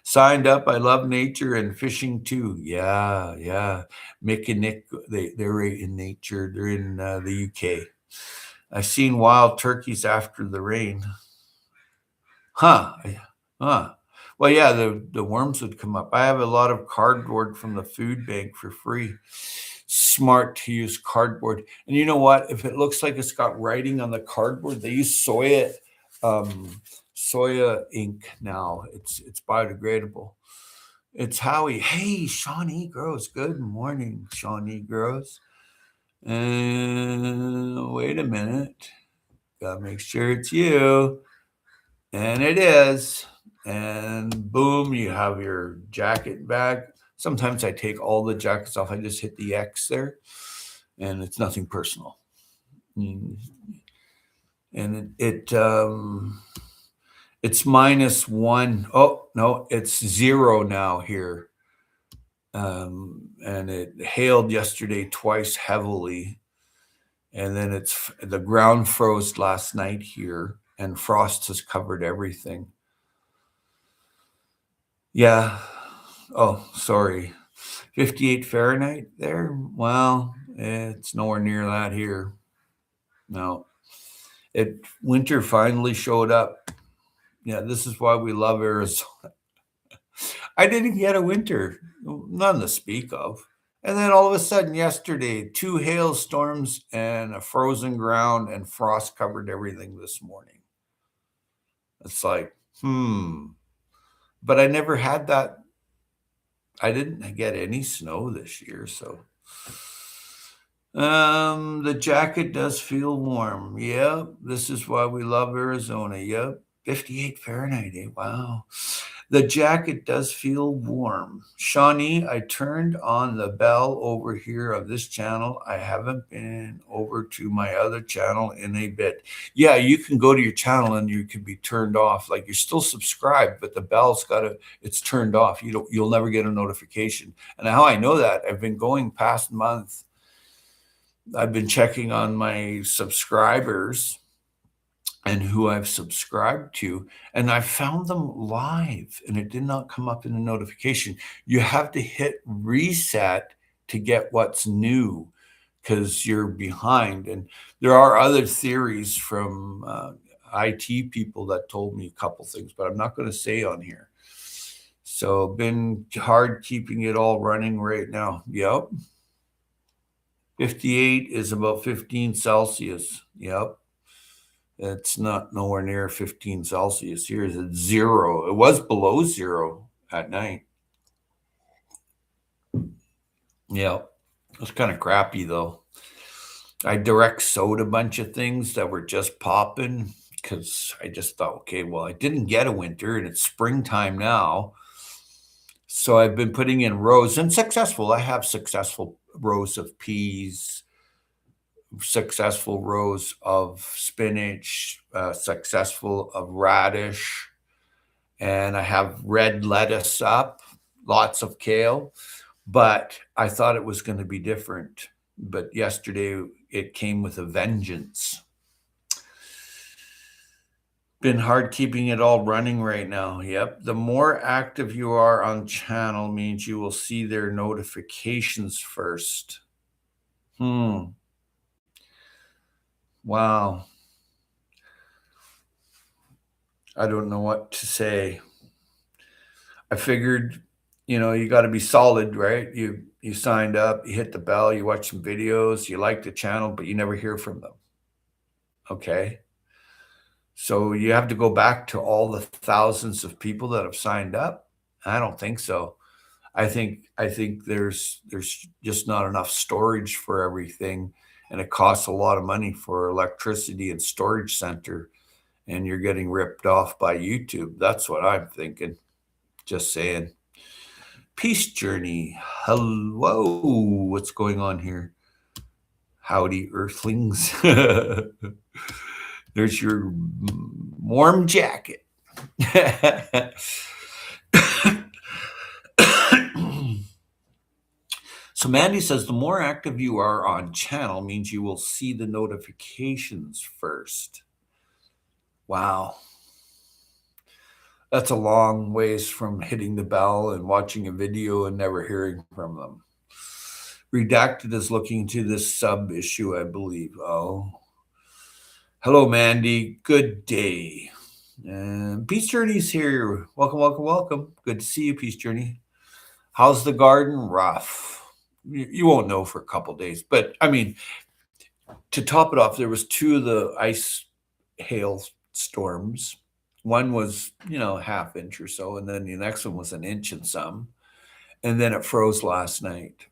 Signed up. I love nature and fishing too. Yeah. Mick and Nick, they're in nature. They're in the UK. I've seen wild turkeys after the rain. Huh. Well, yeah, the worms would come up. I have a lot of cardboard from the food bank for free. Smart to use cardboard. And you know what? If it looks like it's got writing on the cardboard, they use soya ink now. It's biodegradable. It's Howie. Hey, Shawnee Gross. Good morning, Shawnee Gross. Wait a minute. Gotta make sure it's you. And it is. And boom, you have your jacket back. Sometimes I take all the jackets off. I just hit the X there, and it's nothing personal. and it's -1. Oh no, it's 0 now here. And it hailed yesterday twice heavily, and then the ground froze last night here, and frost has covered everything. Yeah. Oh, sorry. 58 Fahrenheit there. Well, it's nowhere near that here. No. Winter finally showed up. Yeah, this is why we love Arizona. I didn't get a winter, none to speak of. And then all of a sudden yesterday, 2 hailstorms and a frozen ground, and frost covered everything this morning. It's like, but I never had that. I didn't get any snow this year, so. The jacket does feel warm. Yep, this is why we love Arizona. Yep, 58 Fahrenheit. Eh? Wow. The jacket does feel warm. Shawnee, I turned on the bell over here of this channel. I haven't been over to my other channel in a bit. Yeah, you can go to your channel and you can be turned off. Like, you're still subscribed, but the bell's it's turned off. You'll never get a notification. And how I know that, I've been going past month. I've been checking on my subscribers and who I've subscribed to, and I found them live, and it did not come up in the notification. You have to hit reset to get what's new, because you're behind. And there are other theories from IT people that told me a couple things, but I'm not going to say on here. So been hard keeping it all running right now. Yep. 58 is about 15 Celsius. Yep. It's not nowhere near 15 Celsius. Here is at 0. It was below 0 at night. Yeah. It was kind of crappy though. I direct sewed a bunch of things that were just popping because I just thought, okay, well, I didn't get a winter and it's springtime now. So I've been putting in rows, and successful. I have successful rows of peas, successful rows of spinach, successful of radish, and I have red lettuce up, lots of kale. But I thought it was going to be different. But yesterday it came with a vengeance. Been hard keeping it all running right now. Yep. The more active you are on channel means you will see their notifications first. Wow. I don't know what to say. I figured, you got to be solid, right? You signed up, you hit the bell, you watch some videos, you like the channel, but you never hear from them. Okay. So you have to go back to all the thousands of people that have signed up? I don't think so. I think there's just not enough storage for everything, and it costs a lot of money for electricity and storage center, and you're getting ripped off by YouTube. That's what I'm thinking. Just saying. Peace Journey. Hello. What's going on here? Howdy, Earthlings. There's your warm jacket. So Mandy says the more active you are on channel means you will see the notifications first. Wow. That's a long ways from hitting the bell and watching a video and never hearing from them. Redacted is looking to this sub issue, I believe. Oh. Hello, Mandy. Good day. Peace Journey's here. Welcome, welcome, welcome. Good to see you, Peace Journey. How's the garden? Rough. You won't know for a couple days. But, I mean, to top it off, there was 2 of the ice hail storms. One was, half inch or so, and then the next one was an inch and some. And then it froze last night.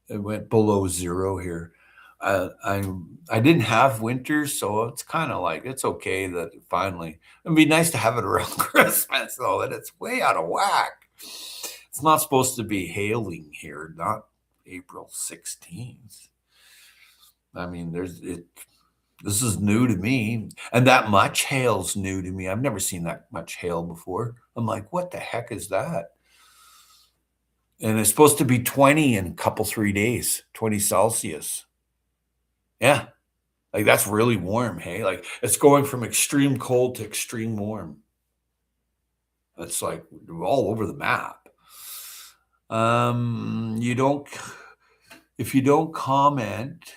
It went below 0 here. I didn't have winter, so it's kind of like it's okay that finally. It'd be nice to have it around Christmas, though, and it's way out of whack. It's not supposed to be hailing here, not April 16th. I mean, This is new to me. And that much hail's new to me. I've never seen that much hail before. I'm like, what the heck is that? And it's supposed to be 20 in a couple, 3 days, 20 Celsius. Yeah. Like that's really warm. Hey, like it's going from extreme cold to extreme warm. It's like all over the map. You don't, if you don't comment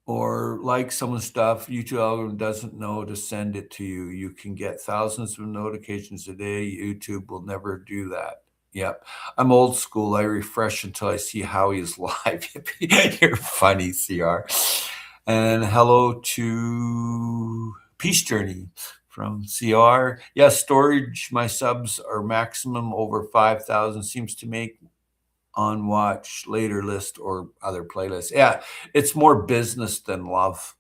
or like someone's stuff, YouTube algorithm doesn't know to send it to you. You can get thousands of notifications a day. YouTube will never do that. Yep. I'm old school. I refresh until I see Howie's live. You're funny, CR. And hello to Peace Journey from CR. Yeah, storage, my subs are maximum over 5,000. Seems to make on watch later list or other playlists. Yeah, it's more business than love.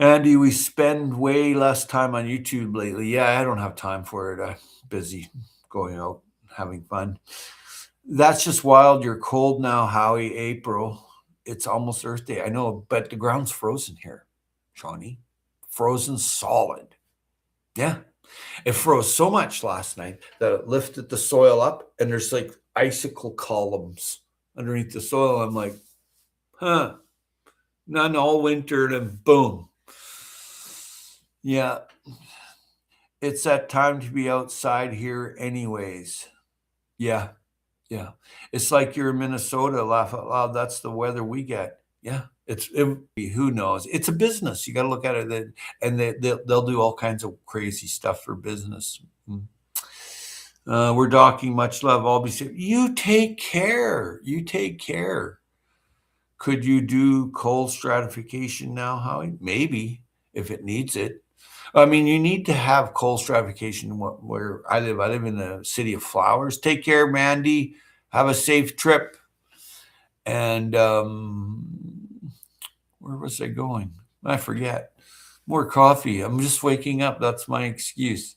Andy, we spend way less time on YouTube lately. Yeah, I don't have time for it. I'm busy going out, having fun. That's just wild. You're cold now, Howie. April. It's almost Earth Day. I know, but the ground's frozen here, Shawnee. Frozen solid. Yeah. It froze so much last night that it lifted the soil up, and there's like icicle columns underneath the soil. I'm like, huh, none all winter, and then boom. Yeah. It's that time to be outside here anyways. Yeah. Yeah. It's like you're in Minnesota, laugh out loud. That's the weather we get. Yeah. Who knows? It's a business. You got to look at it, and they'll do all kinds of crazy stuff for business. We're docking. Much love. I'll be safe. You take care. You take care. Could you do coal stratification now, Howie? Maybe, if it needs it. I mean, you need to have coal stratification where I live. I live in the city of flowers. Take care, Mandy. Have a safe trip. And where was I going? I forget. More coffee. I'm just waking up. That's my excuse.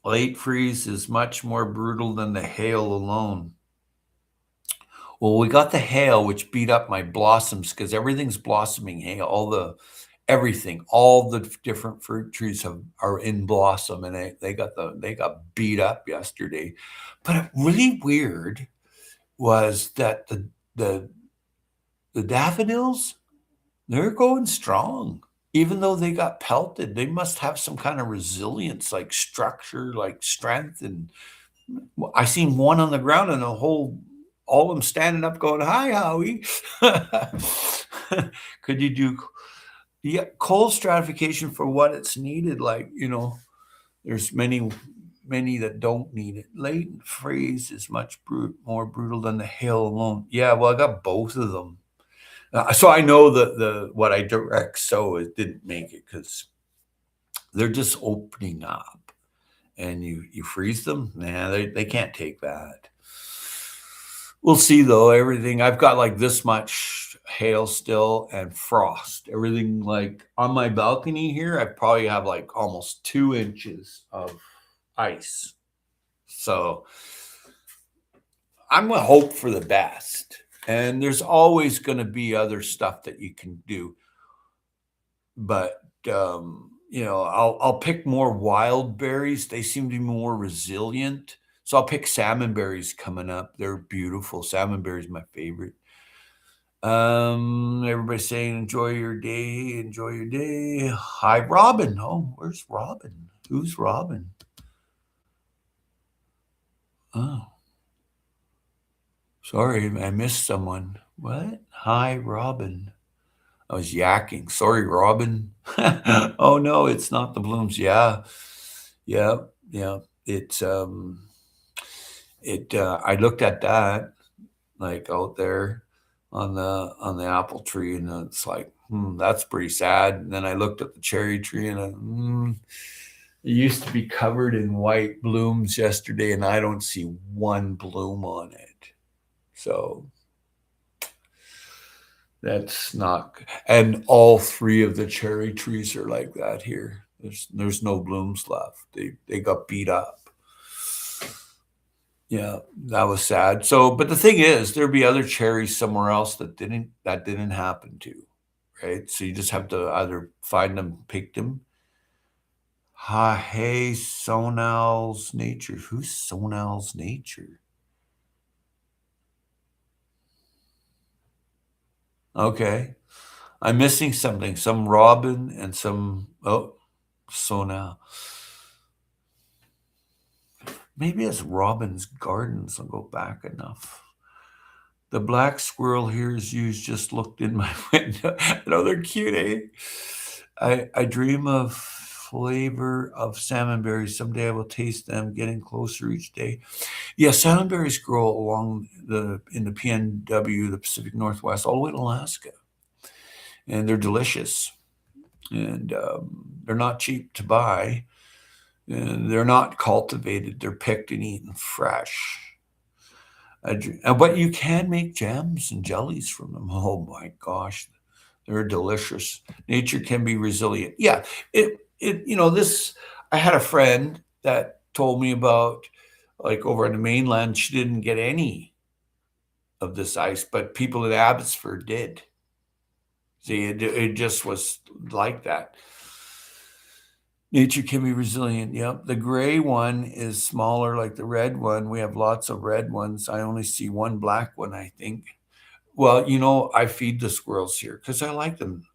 Late freeze is much more brutal than the hail alone. Well, we got the hail, which beat up my blossoms because everything's blossoming. Hail, everything, all the different fruit trees are in blossom, and they got beat up yesterday. But really weird was that the daffodils, they're going strong. Even though they got pelted, they must have some kind of resilience, like structure, like strength. And I seen one on the ground and all of them standing up going, "Hi, Howie." Could you do coal stratification for what it's needed? Like, there's many that don't need it. Latent freeze is much more brutal than the hail alone. Yeah, well, I got both of them. So I know the what I direct sow it didn't make it because they're just opening up, and you freeze them. Nah, they can't take that. We'll see though. Everything I've got like this much hail still and frost. Everything like on my balcony here, I probably have like almost 2 inches of ice. So I'm gonna hope for the best. And there's always going to be other stuff that you can do. But, I'll pick more wild berries. They seem to be more resilient. So I'll pick salmon berries coming up. They're beautiful. Salmon berries, my favorite. Everybody's saying, enjoy your day. Enjoy your day. Hi, Robin. Oh, where's Robin? Who's Robin? Oh. Sorry, I missed someone. What? Hi, Robin. I was yakking. Sorry, Robin. Oh no, it's not the blooms. Yeah. It's I looked at that like out there on the apple tree, and it's like, that's pretty sad. And then I looked at the cherry tree, and it used to be covered in white blooms yesterday, and I don't see one bloom on it. So that's not, and all 3 of the cherry trees are like that here. There's no blooms left. They got beat up. Yeah, that was sad. So, but the thing is, there'd be other cherries somewhere else that didn't happen to, right? So you just have to either find them, pick them. Ha, hey, Sonal's Nature. Who's Sonal's Nature? Okay. I'm missing something. Some robin and some, oh, Sonal. Maybe it's Robin's Gardens. I'll go back enough. The black squirrel hears you just looked in my window. I know they're cute, eh? I dream of flavor of salmon berries. Someday I will taste them, getting closer each day. Yeah, salmon berries grow along in the PNW, the Pacific Northwest, all the way to Alaska, and they're delicious. And they're not cheap to buy. And they're not cultivated; they're picked and eaten fresh. But you can make jams and jellies from them. Oh my gosh, they're delicious. Nature can be resilient. Yeah, this. I had a friend that told me about, like, over on the mainland, she didn't get any of this ice, but people in Abbotsford did. See, it just was like that. Nature can be resilient. Yep. The gray one is smaller, like the red one. We have lots of red ones. I only see one black one, I think. Well, I feed the squirrels here because I like them.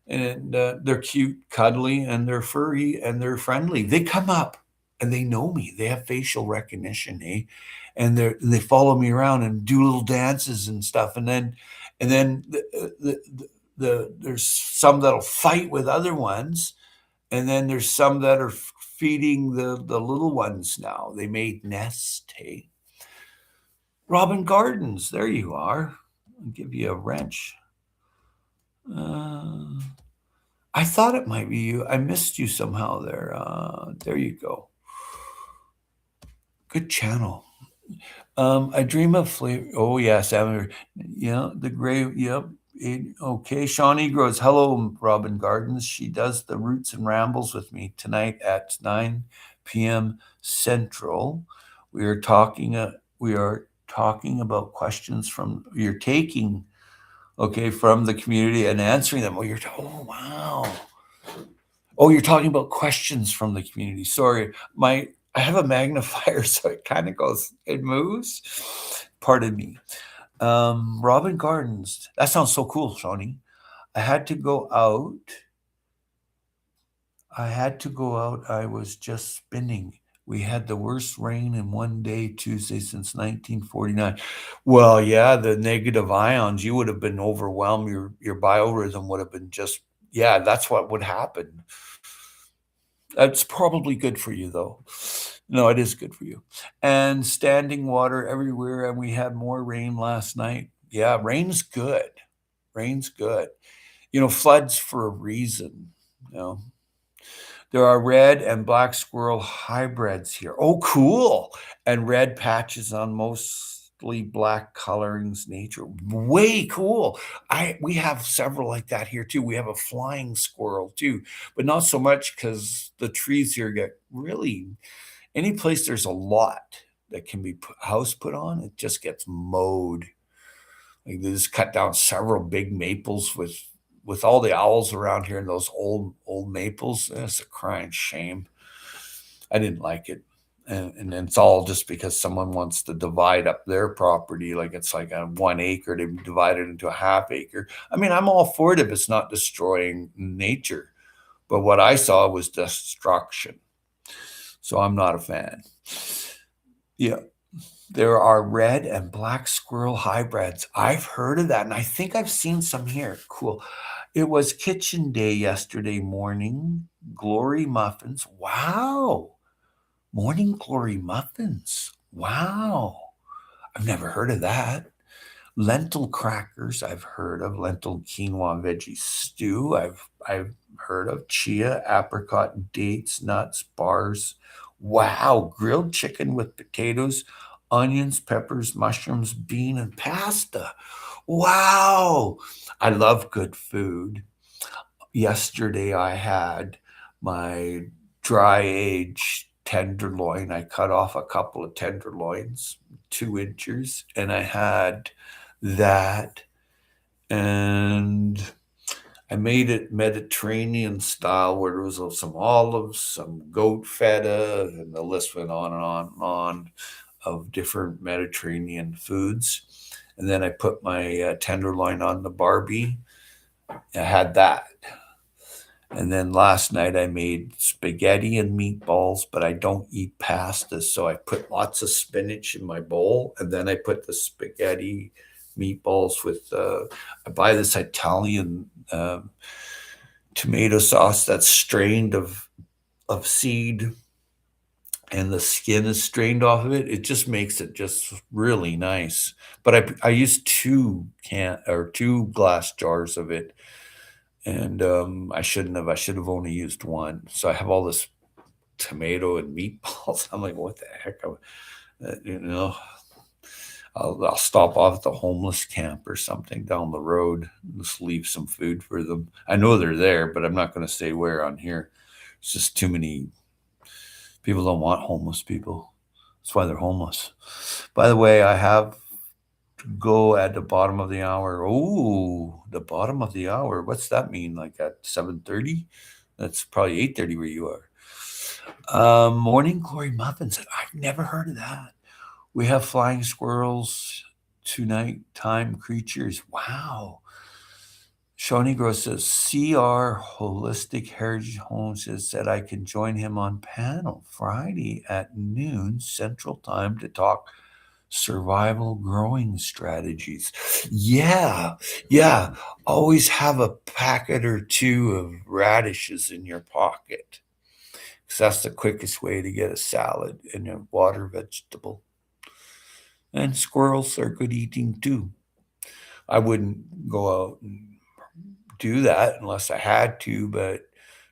And they're cute, cuddly, and they're furry and they're friendly. They come up and they know me. They have facial recognition, eh? And they follow me around and do little dances and stuff. And then there's some that'll fight with other ones, and then there's some that are feeding the little ones now. They made nests, hey? Robin Gardens, there you are. I'll give you a wrench. Uh, I thought it might be you. I missed you somehow there. There you go. Good channel. I dream of flavor. Oh yeah, salmon. Yeah, the gray. Yep. Okay, Shawnee grows. Hello, Robin Gardens. She does the roots and rambles with me tonight at 9 p.m. Central. We are talking. We are talking about questions from. You're taking, okay, from the community and answering them. Oh wow. Oh, you're talking about questions from the community. Sorry, I have a magnifier, so it kind of goes, it moves. Pardon me. Robin Gardens. That sounds so cool, Shawnee. I had to go out. I had to go out. I was just spinning. We had the worst rain in one day, Tuesday, since 1949. Well, yeah, the negative ions, you would have been overwhelmed. Your biorhythm would have been just, yeah, that's what would happen. That's probably good for you, though. No, it is good for you. And standing water everywhere, and we had more rain last night. Yeah, rain's good. Rain's good. Floods for a reason. You know, there are red and black squirrel hybrids here. Oh, cool. And red patches on mostly black colorings nature. Way cool. We have several like that here too. We have a flying squirrel too, but not so much because the trees here get really, any place there's a lot that can be house put on, it just gets mowed. Like, they just cut down several big maples with all the owls around here and those old maples. It's a crying shame. I didn't like it. And it's all just because someone wants to divide up their property. Like, it's like a 1 acre, they divide it into a half acre. I mean, I'm all for it if it's not destroying nature. But what I saw was destruction. So I'm not a fan. Yeah. There are red and black squirrel hybrids. I've heard of that, and I think I've seen some here. Cool. It was kitchen day yesterday morning. Glory muffins. Wow. Morning glory muffins. Wow. I've never heard of that. Lentil crackers, I've heard of. Lentil quinoa veggie stew, I've heard of. Chia, apricot, dates, nuts, bars. Wow, grilled chicken with potatoes, onions, peppers, mushrooms, bean, and pasta. Wow, I love good food. Yesterday I had my dry aged tenderloin. I cut off a couple of tenderloins, 2 inches, and I had that. And I made it Mediterranean style, where there was some olives, some goat feta, and the list went on and on and on of different Mediterranean foods. And then I put my tenderloin on the Barbie. I had that. And then last night I made spaghetti and meatballs, but I don't eat pasta. So I put lots of spinach in my bowl, and then I put the spaghetti meatballs with, I buy this Italian tomato sauce that's strained of seed, and the skin is strained off of it. It just makes it just really nice. But I use two glass jars of it, and I shouldn't have. I should have only used one. So I have all this tomato and meatballs. I'm like, what the heck? You know, I'll stop off at the homeless camp or something down the road, and just leave some food for them. I know they're there, but I'm not going to say where on here. It's just too many people don't want homeless people. That's why they're homeless. By the way, I have to go at the bottom of the hour. Oh, the bottom of the hour. What's that mean? Like at 7:30? That's probably 8:30 where you are. Morning Glory Muffins. I've never heard of that. We have flying squirrels, nighttime creatures. Wow. Shawnee Gross says, CR Holistic Heritage Homes has said I can join him on panel Friday at noon Central Time to talk survival growing strategies. Yeah, yeah. Always have a packet or two of radishes in your pocket, because that's the quickest way to get a salad and a water vegetable. And squirrels are good eating too. I wouldn't go out and do that unless I had to, but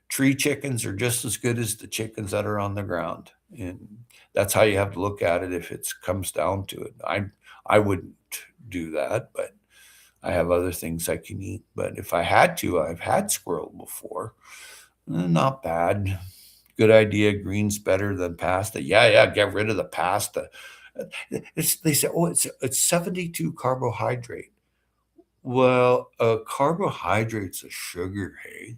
tree chickens are just as good as the chickens that are on the ground. And that's how you have to look at it if it comes down to it. I wouldn't do that, but I have other things I can eat. But if I had to, I've had squirrel before. Not bad. Good idea. Green's better than pasta. Yeah, get rid of the pasta. They say, oh, it's 72 carbohydrate. Well, carbohydrate's a sugar, hey?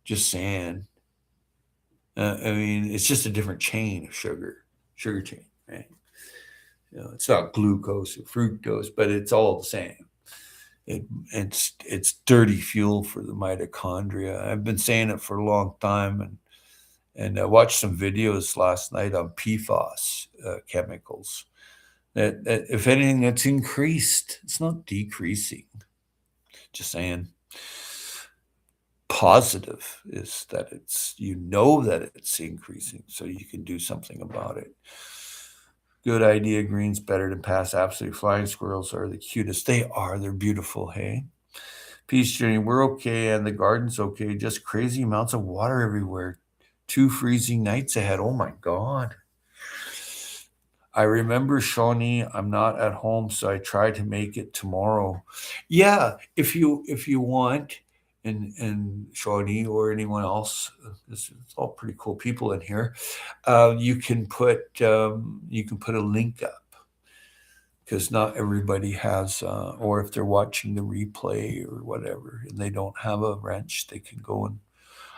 Just saying. I mean, it's just a different chain of sugar chain, right? It's not glucose or fructose, but it's all the same. It's dirty fuel for the mitochondria. I've been saying it for a long time, and I watched some videos last night on PFAS chemicals. That if anything, that's increased. It's not decreasing. Just saying. Positive is that that it's increasing, so you can do something about it. Good idea. Green's better than past. Absolutely. Flying squirrels are the cutest. They are. They're beautiful. Hey, Peace Journey. We're okay, and the garden's okay. Just crazy amounts of water everywhere. 2 freezing nights ahead. Oh my God. I remember, Shawnee, I'm not at home, so I try to make it tomorrow. Yeah, if you want, and Shawnee or anyone else, it's all pretty cool people in here. You can put a link up, because not everybody has, or if they're watching the replay or whatever, and they don't have a wrench, they can go and.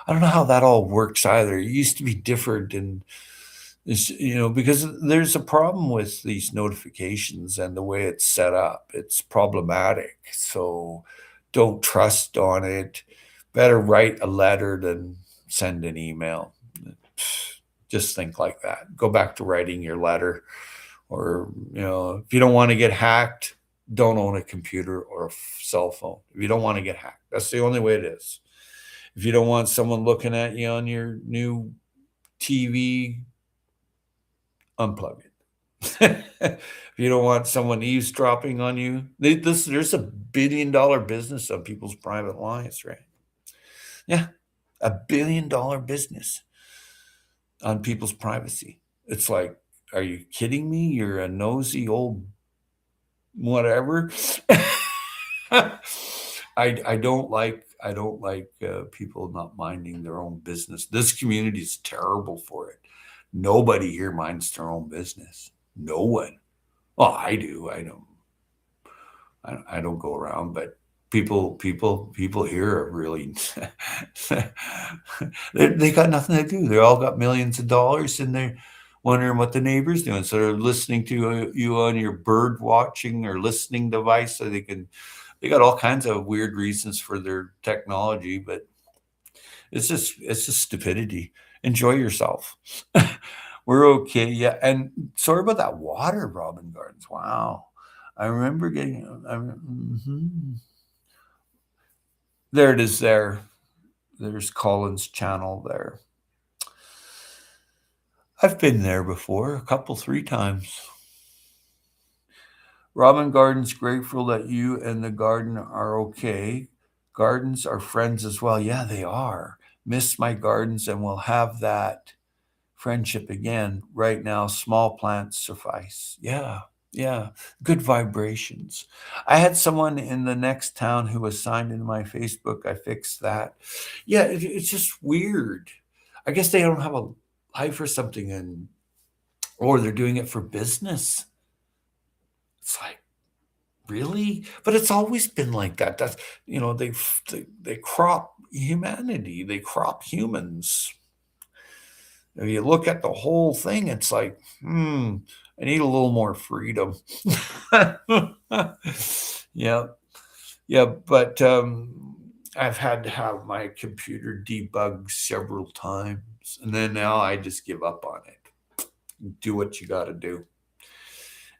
I don't know how that all works either. It used to be different, and because there's a problem with these notifications and the way it's set up. It's problematic. So don't trust on it. Better write a letter than send an email. Just think like that. Go back to writing your letter. Or, if you don't want to get hacked, don't own a computer or a cell phone. If you don't want to get hacked, that's the only way it is. If you don't want someone looking at you on your new TV, unplug it. If you don't want someone eavesdropping on you, there's $1 billion business on people's private lives, right? Yeah, $1 billion business on people's privacy. It's like, are you kidding me? You're a nosy old whatever. I don't like people not minding their own business. This community is terrible for it. Nobody here minds their own business. No one. Well, I do. I don't go around, but people here are really they got nothing to do. They all got millions of dollars, and they're wondering what the neighbor's doing. So they're listening to you on your bird watching or listening device, so they got all kinds of weird reasons for their technology, but it's just stupidity. Enjoy yourself. We're okay. Yeah. And sorry about that water, Robin Gardens. Wow. I remember getting, there it is there. There's Colin's channel there. I've been there before, a couple, 3 times. Robin Gardens, grateful that you and the garden are okay. Gardens are friends as well. Yeah, they are. Miss my gardens and we'll have that friendship again. Right now, small plants suffice. Yeah, yeah. Good vibrations. I had someone in the next town who was signed into my Facebook. I fixed that. Yeah, it's just weird. I guess they don't have a life or something, or they're doing it for business. It's like, really? But it's always been like that. That's, they crop humanity. They crop humans. If you look at the whole thing, it's like, I need a little more freedom. Yeah. Yeah. But I've had to have my computer debugged several times. And then now I just give up on it. Do what you got to do.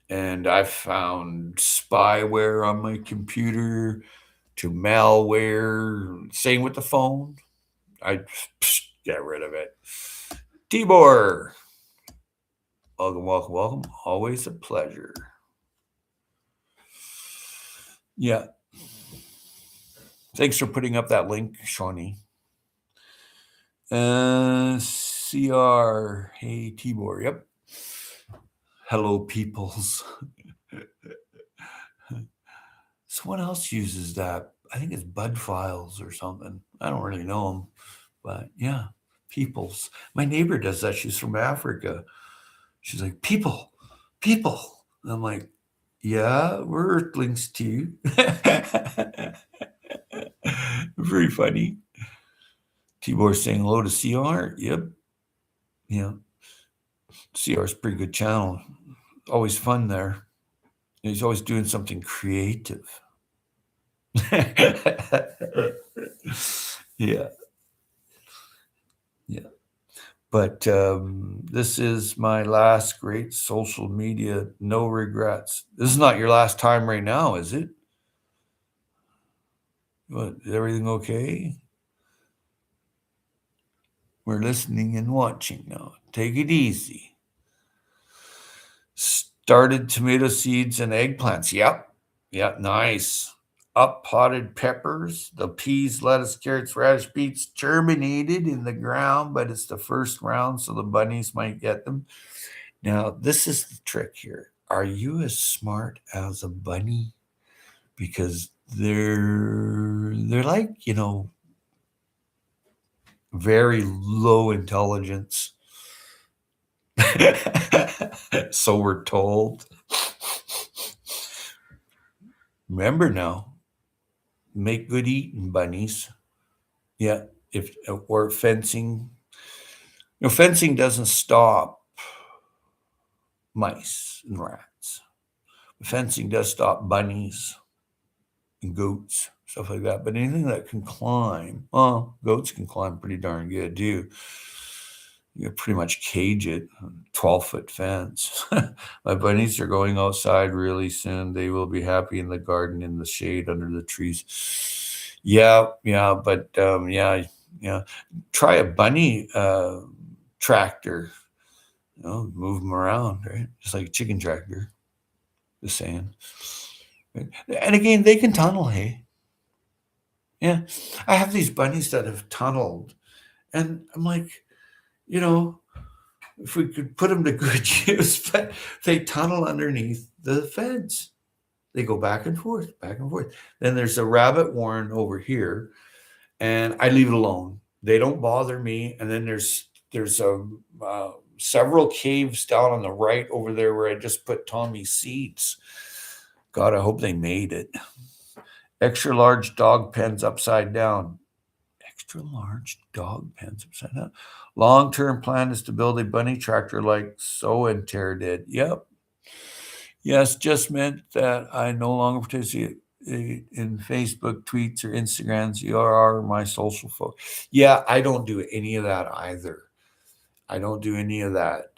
And I've found spyware on my computer to malware. Same with the phone. I get rid of it. Tibor, welcome, welcome, welcome. Always a pleasure. Yeah. Thanks for putting up that link, Shawnee. CR, hey, Tibor. Yep. Hello, peoples. Someone else uses that. I think it's Bud Files or something. I don't really know them, but yeah, peoples. My neighbor does that. She's from Africa. She's like, people. And I'm like, yeah, we're Earthlings too. Very funny. Tibor saying hello to CR. Yep. Yeah. CR's a pretty good channel. Always fun there. He's always doing something creative. Yeah. Yeah. But this is my last great social media. No regrets. This is not your last time right now, is it? What, is everything okay? We're listening and watching now. Take it easy. Started tomato seeds and eggplants. Yep. Yeah, nice. Up potted peppers, the peas, lettuce, carrots, radish, beets germinated in the ground, but it's the first round, so the bunnies might get them. Now, this is the trick here. Are you as smart as a bunny? Because they're like, very low intelligence. So we're told. Remember now, make good eating, bunnies. Yeah, or fencing. Fencing doesn't stop mice and rats. Fencing does stop bunnies and goats, stuff like that. But anything that can climb, well, goats can climb pretty darn good too. You pretty much cage it, 12-foot fence. My bunnies are going outside really soon. They will be happy in the garden, in the shade, under the trees. Yeah, but yeah. Try a bunny tractor. Move them around, right? Just like a chicken tractor. Just saying. And again, they can tunnel, hey? Yeah. I have these bunnies that have tunneled. And I'm like, if we could put them to good use, but they tunnel underneath the fence. They go back and forth, back and forth. Then there's a rabbit warren over here, and I leave it alone. They don't bother me. And then there's a several caves down on the right over there where I just put Tommy's seeds. God, I hope they made it. Extra large dog pens upside down. Extra large dog pens upside down. Long-term plan is to build a bunny tractor like So and Tear did. Yep. Yes, just meant that I no longer participate in Facebook tweets or Instagrams. You are my social folk. Yeah, I don't do any of that either. I don't do any of that.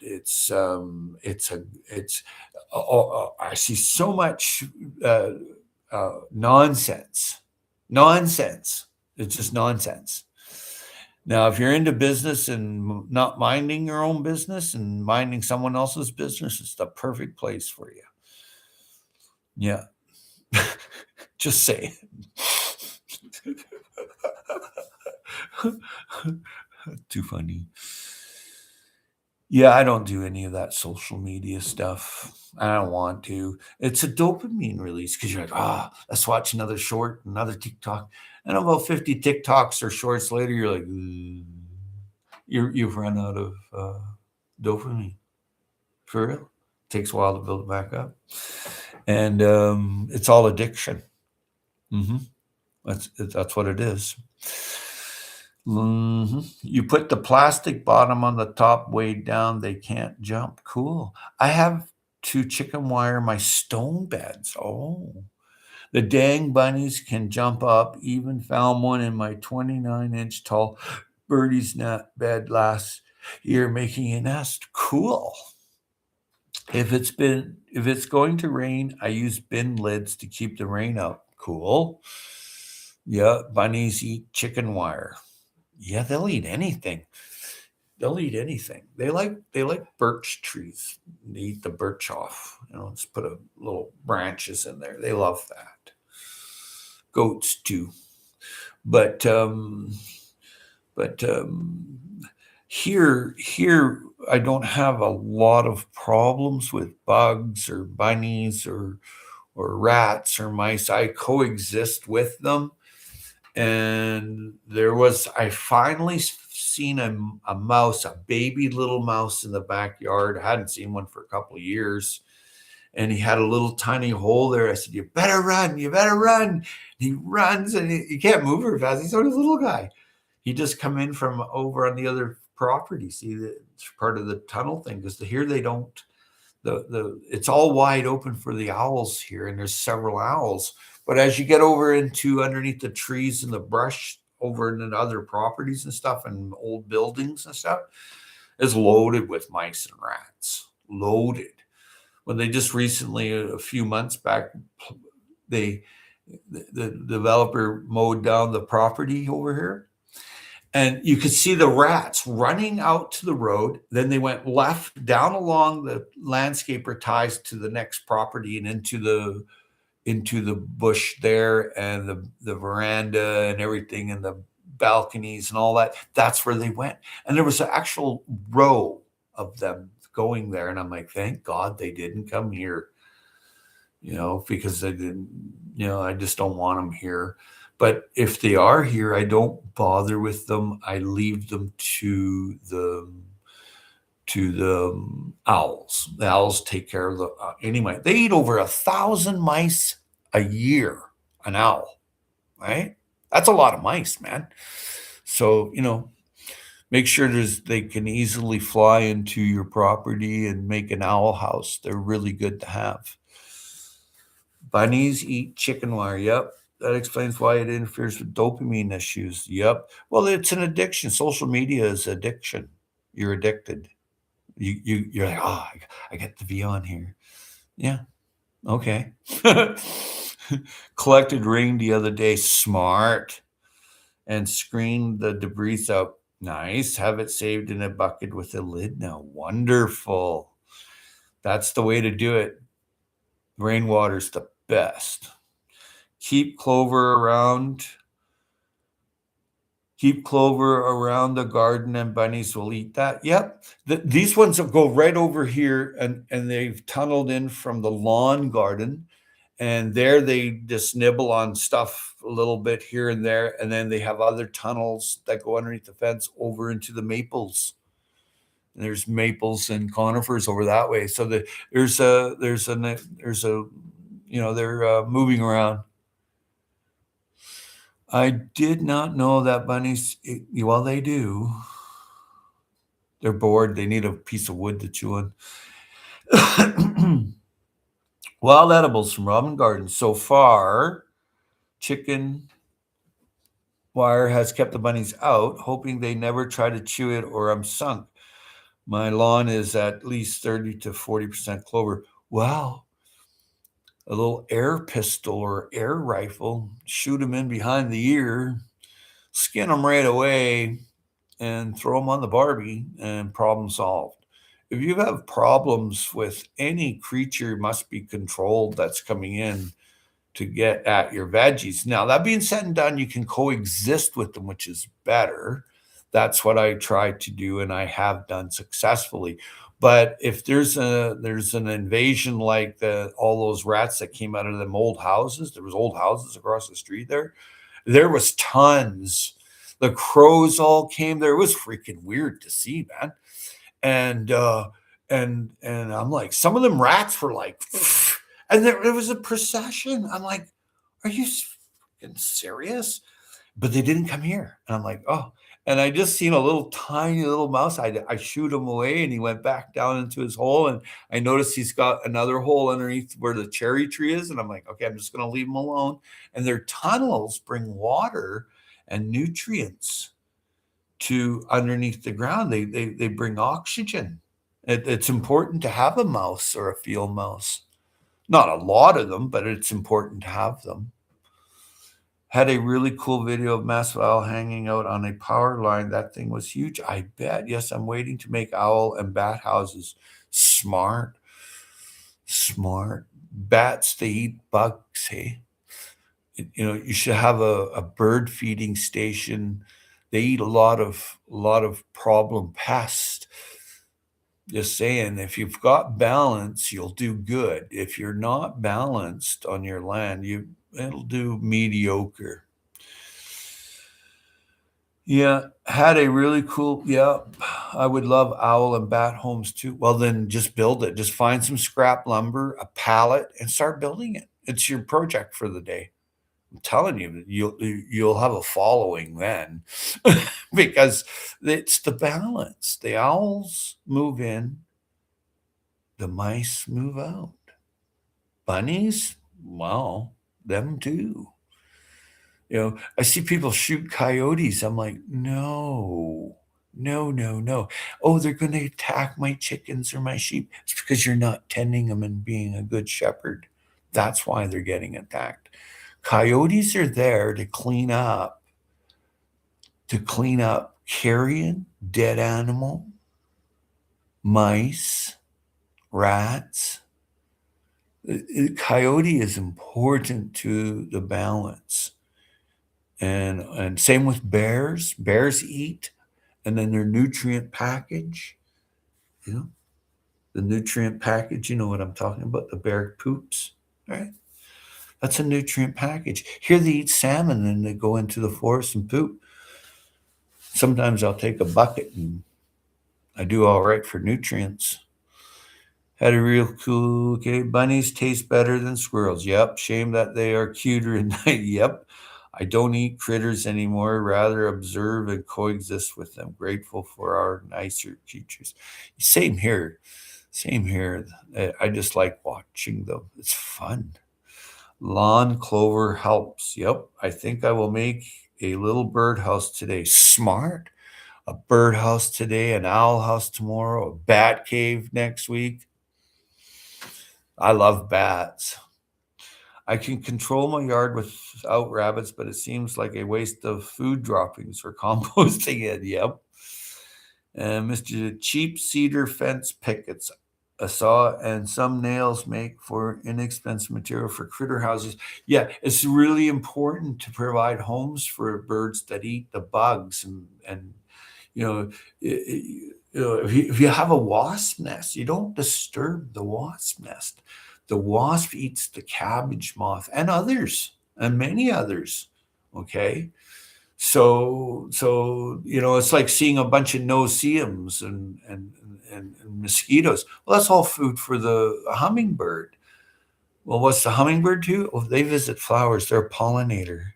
I see so much nonsense. Nonsense. It's just nonsense. Now, if you're into business and not minding your own business and minding someone else's business, it's the perfect place for you. Yeah. Just say it. Too funny. Yeah, I don't do any of that social media stuff. I don't want to. It's a dopamine release because you're like, let's watch another short, another TikTok. And about 50 TikToks or shorts later, you're like, you've run out of dopamine. For real. It takes a while to build it back up. And it's all addiction. That's what it is. You put the plastic bottom on the top, weighed down, they can't jump. Cool. I have to chicken wire my stone beds. Oh, the dang bunnies can jump up. Even found one in my 29-inch tall birdie's net bed last year making a nest. Cool. If it's going to rain, I use bin lids to keep the rain out. Cool. Yeah, bunnies eat chicken wire. Yeah, they'll eat anything. They'll eat anything. They like birch trees. They eat the birch off. Just put a little branches in there. They love that. Goats too. But here I don't have a lot of problems with bugs or bunnies or rats or mice. I coexist with them. And I finally seen a mouse, a baby little mouse in the backyard. I hadn't seen one for a couple of years. And he had a little tiny hole there. I said, you better run. He runs and he can't move very fast. He's only a little guy. He just come in from over on the other property. See, it's part of the tunnel thing because here they don't. It's all wide open for the owls here, and there's several owls. But as you get over into underneath the trees and the brush over in other properties and stuff and old buildings and stuff, it's loaded with mice and rats. Loaded. When they just recently, a few months back, the developer mowed down the property over here. And you could see the rats running out to the road. Then they went left down along the landscaper ties to the next property and into the bush there and the veranda and everything and the balconies and all that. That's where they went. And there was an actual row of them going there. And I'm like, thank God they didn't come here, because they didn't, I just don't want them here. But if they are here, I don't bother with them. I leave them to the owls. The owls take care of anyway. They eat over 1,000 mice a year, an owl, right? That's a lot of mice, man. So, make sure they can easily fly into your property and make an owl house. They're really good to have. Bunnies eat chicken wire. Yep. That explains why it interferes with dopamine issues. Yep. Well, it's an addiction. Social media is addiction. You're addicted. You're like, I get to be on here. Yeah. Okay. Collected ring the other day. Smart. And screened the debris out. Nice. Have it saved in a bucket with a lid now. Wonderful. That's the way to do it. Rainwater's the best. Keep clover around the garden and bunnies will eat that. Yep. These ones will go right over here and they've tunneled in from the lawn garden. And there they just nibble on stuff a little bit here and there. And then they have other tunnels that go underneath the fence over into the maples. And there's maples and conifers over that way. So there's a they're moving around. I did not know that bunnies, well, they do. They're bored. They need a piece of wood to chew on. Wild edibles from Robin Gardens. So far, chicken wire has kept the bunnies out, hoping they never try to chew it or I'm sunk. My lawn is at least 30 to 40% clover. Wow. A little air pistol or air rifle, shoot them in behind the ear, skin them right away, and throw them on the Barbie, and problem solved. If you have problems with any creature, must be controlled that's coming in to get at your veggies. Now, that being said and done, you can coexist with them, which is better. That's what I try to do, and I have done successfully. But if there's an invasion like all those rats that came out of them old houses, there was old houses across the street there. There was tons. The crows all came there. It was freaking weird to see, man. And I'm like, some of them rats were like, and there was a procession. I'm like, are you fucking serious? But they didn't come here. And I'm like, oh. And I just seen a little tiny little mouse. I shoot him away, and he went back down into his hole. And I noticed he's got another hole underneath where the cherry tree is. And I'm like, okay, I'm just going to leave him alone. And their tunnels bring water and nutrients to underneath the ground. They bring oxygen. It's important to have a mouse or a field mouse. Not a lot of them, but it's important to have them. Had a really cool video of massive owl hanging out on a power line. That thing was huge. I bet. Yes, I'm waiting to make owl and bat houses. Smart. Bats, they eat bugs, hey? You should have a bird feeding station. They eat a lot of problem pests. Just saying, if you've got balance, you'll do good. If you're not balanced on your land, it'll do mediocre. Yeah, had a really cool, yeah, I would love owl and bat homes too. Well, then just build it. Just find some scrap lumber, a pallet, and start building it. It's your project for the day. I'm telling you, you'll have a following then, because it's the balance. The owls move in, the mice move out. Bunnies, well, them too. I see people shoot coyotes. I'm like, no, no, no, no. Oh, they're going to attack my chickens or my sheep. It's because you're not tending them and being a good shepherd. That's why they're getting attacked. Coyotes are there to clean up carrion, dead animal, mice, rats. Coyote is important to the balance. And same with bears. Bears eat, and then their nutrient package, the nutrient package, you know what I'm talking about, the bear poops, right? That's a nutrient package. Here they eat salmon, and they go into the forest and poop. Sometimes I'll take a bucket, and I do all right for nutrients. Had a real cool, okay, bunnies taste better than squirrels. Yep, shame that they are cuter at night. Yep. I don't eat critters anymore, rather observe and coexist with them. Grateful for our nicer creatures. Same here. I just like watching them. It's fun. Lawn clover helps. Yep. I think I will make a little birdhouse today. Smart. A birdhouse today, an owl house tomorrow, a bat cave next week. I love bats. I can control my yard without rabbits, but it seems like a waste of food droppings for composting it. Yep. And Mr. Cheap Cedar Fence Pickets, a saw and some nails make for inexpensive material for critter houses. Yeah, it's really important to provide homes for birds that eat the bugs. And if you have a wasp nest, you don't disturb the wasp nest. The wasp eats the cabbage moth and others, and many others. Okay. So it's like seeing a bunch of no-see-ums and mosquitoes. Well, that's all food for the hummingbird. Well, what's the hummingbird do? Oh, they visit flowers. They're a pollinator.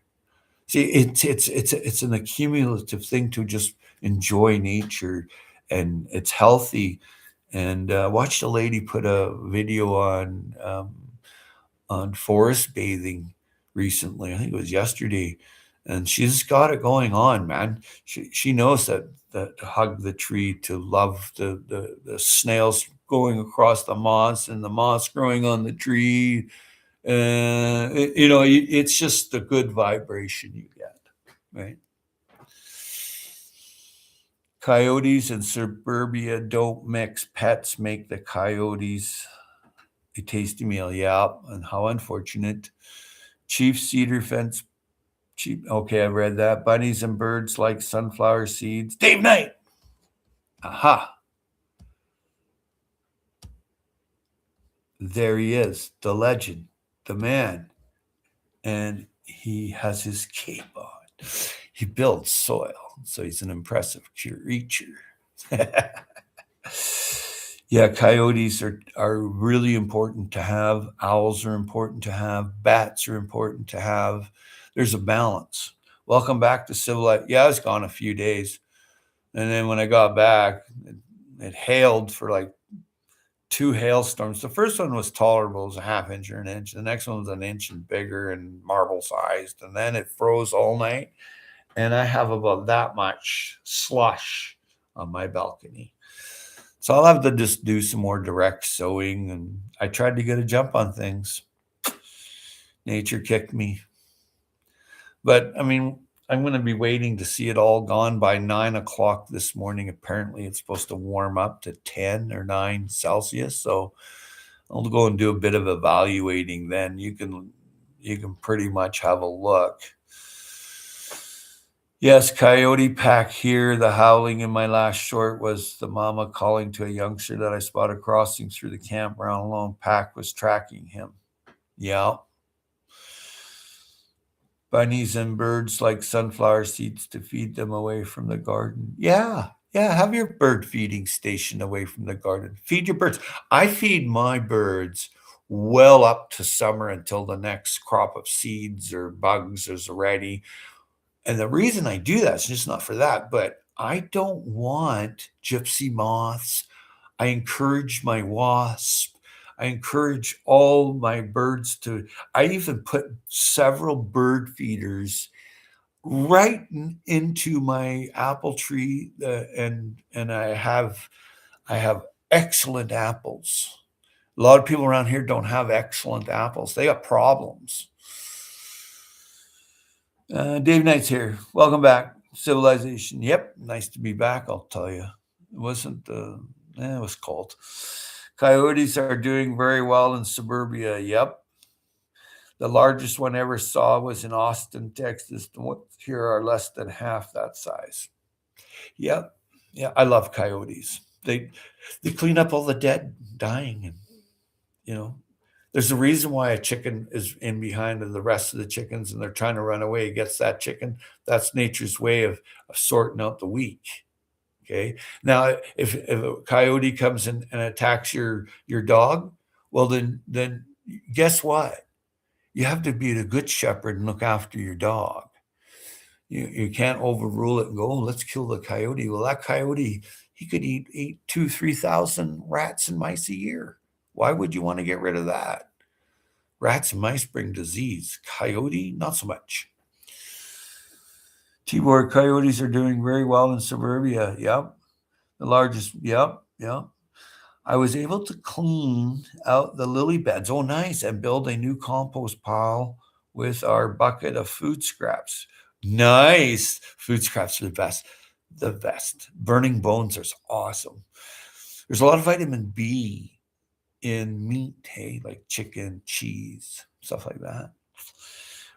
See, it's an accumulative thing to just enjoy nature, and it's healthy. And watched a lady put a video on forest bathing recently. I think it was yesterday, and she's got it going on, man. She knows that to hug the tree, to love the snails going across the moss and the moss growing on the tree. It's just a good vibration you get, right? Coyotes in suburbia don't mix. Pets make the coyotes a tasty meal. Yeah, and how unfortunate. Chief cedar fence. Cheap. Okay, I read that. Bunnies and birds like sunflower seeds. Dave Knight. Aha. There he is, the legend, the man. And he has his cape on. He builds soil, so he's an impressive creature. Yeah, coyotes are really important to have. Owls are important to have. Bats are important to have. There's a balance. Welcome back to civilized. Yeah, I was gone a few days. And then when I got back, it hailed for like 2 hailstorms. The first one was tolerable, it was a half inch or an inch. The next one was an inch and bigger and marble sized. And then it froze all night. And I have about that much slush on my balcony. So I'll have to just do some more direct sowing. And I tried to get a jump on things. Nature kicked me. But I mean, I'm going to be waiting to see it all gone by 9 o'clock this morning. Apparently, it's supposed to warm up to 10 or 9 Celsius. So I'll go and do a bit of evaluating then. You can pretty much have a look. Yes, coyote pack here. The howling in my last short was the mama calling to a youngster that I spotted crossing through the campground alone. Pack was tracking him. Yeah. Bunnies and birds like sunflower seeds to feed them away from the garden. Yeah. Yeah. Have your bird feeding station away from the garden. Feed your birds. I feed my birds well up to summer until the next crop of seeds or bugs is ready. And the reason I do that is just not for that, but I don't want gypsy moths. I encourage my wasp. I encourage all my birds to, I even put several bird feeders right into my apple tree, and I have excellent apples. A lot of people around here don't have excellent apples. They got problems. Dave Knight's here. Welcome back. Civilization. Yep, nice to be back, I'll tell you. It wasn't, it was cold. Coyotes are doing very well in suburbia. Yep. The largest one I ever saw was in Austin, Texas. The ones here are less than half that size. Yep. Yeah, I love coyotes. They clean up all the dead, dying, and there's a reason why a chicken is in behind of the rest of the chickens and they're trying to run away. It gets that chicken. That's nature's way of sorting out the weak. Okay. Now, if a coyote comes in and attacks your dog, well, then guess what? You have to be a good shepherd and look after your dog. You can't overrule it and go, oh, let's kill the coyote. Well, that coyote, he could eat 2,000-3,000 rats and mice a year. Why would you want to get rid of that? Rats and mice bring disease. Coyote, not so much. T-board coyotes are doing very well in suburbia. Yep. The largest. Yep. Yep. I was able to clean out the lily beds. Oh, nice. And build a new compost pile with our bucket of food scraps. Nice. Food scraps are the best. The best. Burning bones are awesome. There's a lot of vitamin B in meat, hey, like chicken, cheese, stuff like that.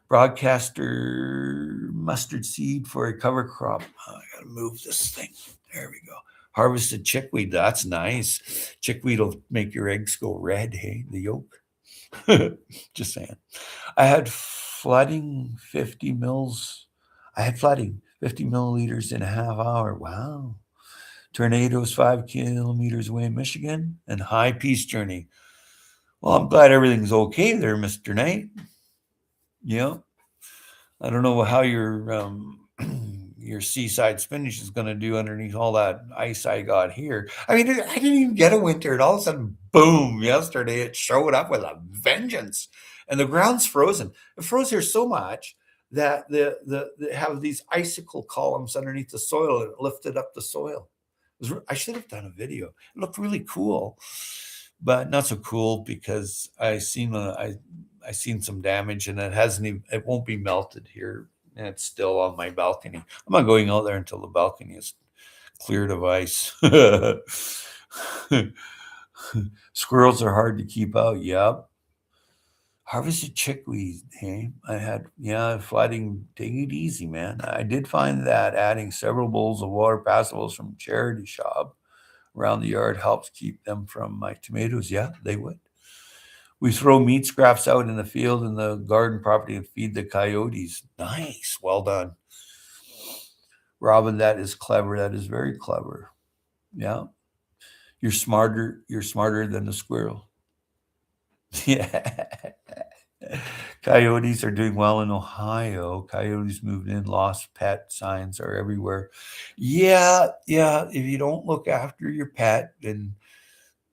Broadcaster mustard seed for a cover crop. Oh, I gotta move this thing. There we go. Harvested chickweed. That's nice. Chickweed will make your eggs go red, hey, the yolk. Just saying. I had flooding 50 mils I had flooding, 50 milliliters in a half hour. Wow. Tornadoes 5 kilometers away in Michigan, and high peace journey. Well, I'm glad everything's okay there, Mr. Knight. Yeah. I don't know how your your seaside spinach is going to do underneath all that ice I got here. I mean, I didn't even get a winter, and all of a sudden, boom! Yesterday it showed up with a vengeance, and the ground's frozen. It froze here so much that they have these icicle columns underneath the soil, and it lifted up the soil. I should have done a video. It looked really cool, but not so cool because I seen some damage, and it won't be melted here. And it's still on my balcony. I'm not going out there until the balcony is cleared of ice. Squirrels are hard to keep out. Yep. Harvested chickweed. Hey, flooding. Take it easy, man. I did find that adding several bowls of water passables from charity shop around the yard helps keep them from my tomatoes. Yeah, they would. We throw meat scraps out in the field and the garden property and feed the coyotes. Nice. Well done. Robin, that is clever. That is very clever. Yeah. You're smarter than the squirrel. Yeah. Coyotes are doing well in Ohio. Coyotes moved in, lost pet signs are everywhere. Yeah. If you don't look after your pet, then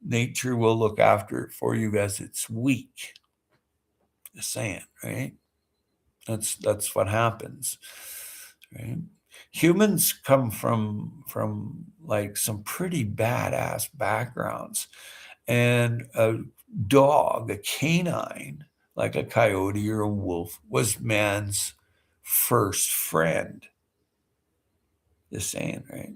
nature will look after it for you as it's weak. Just saying, right? That's what happens, right? Humans come from like some pretty badass backgrounds, and a dog, a canine, like a coyote or a wolf, was man's first friend. Just saying, right?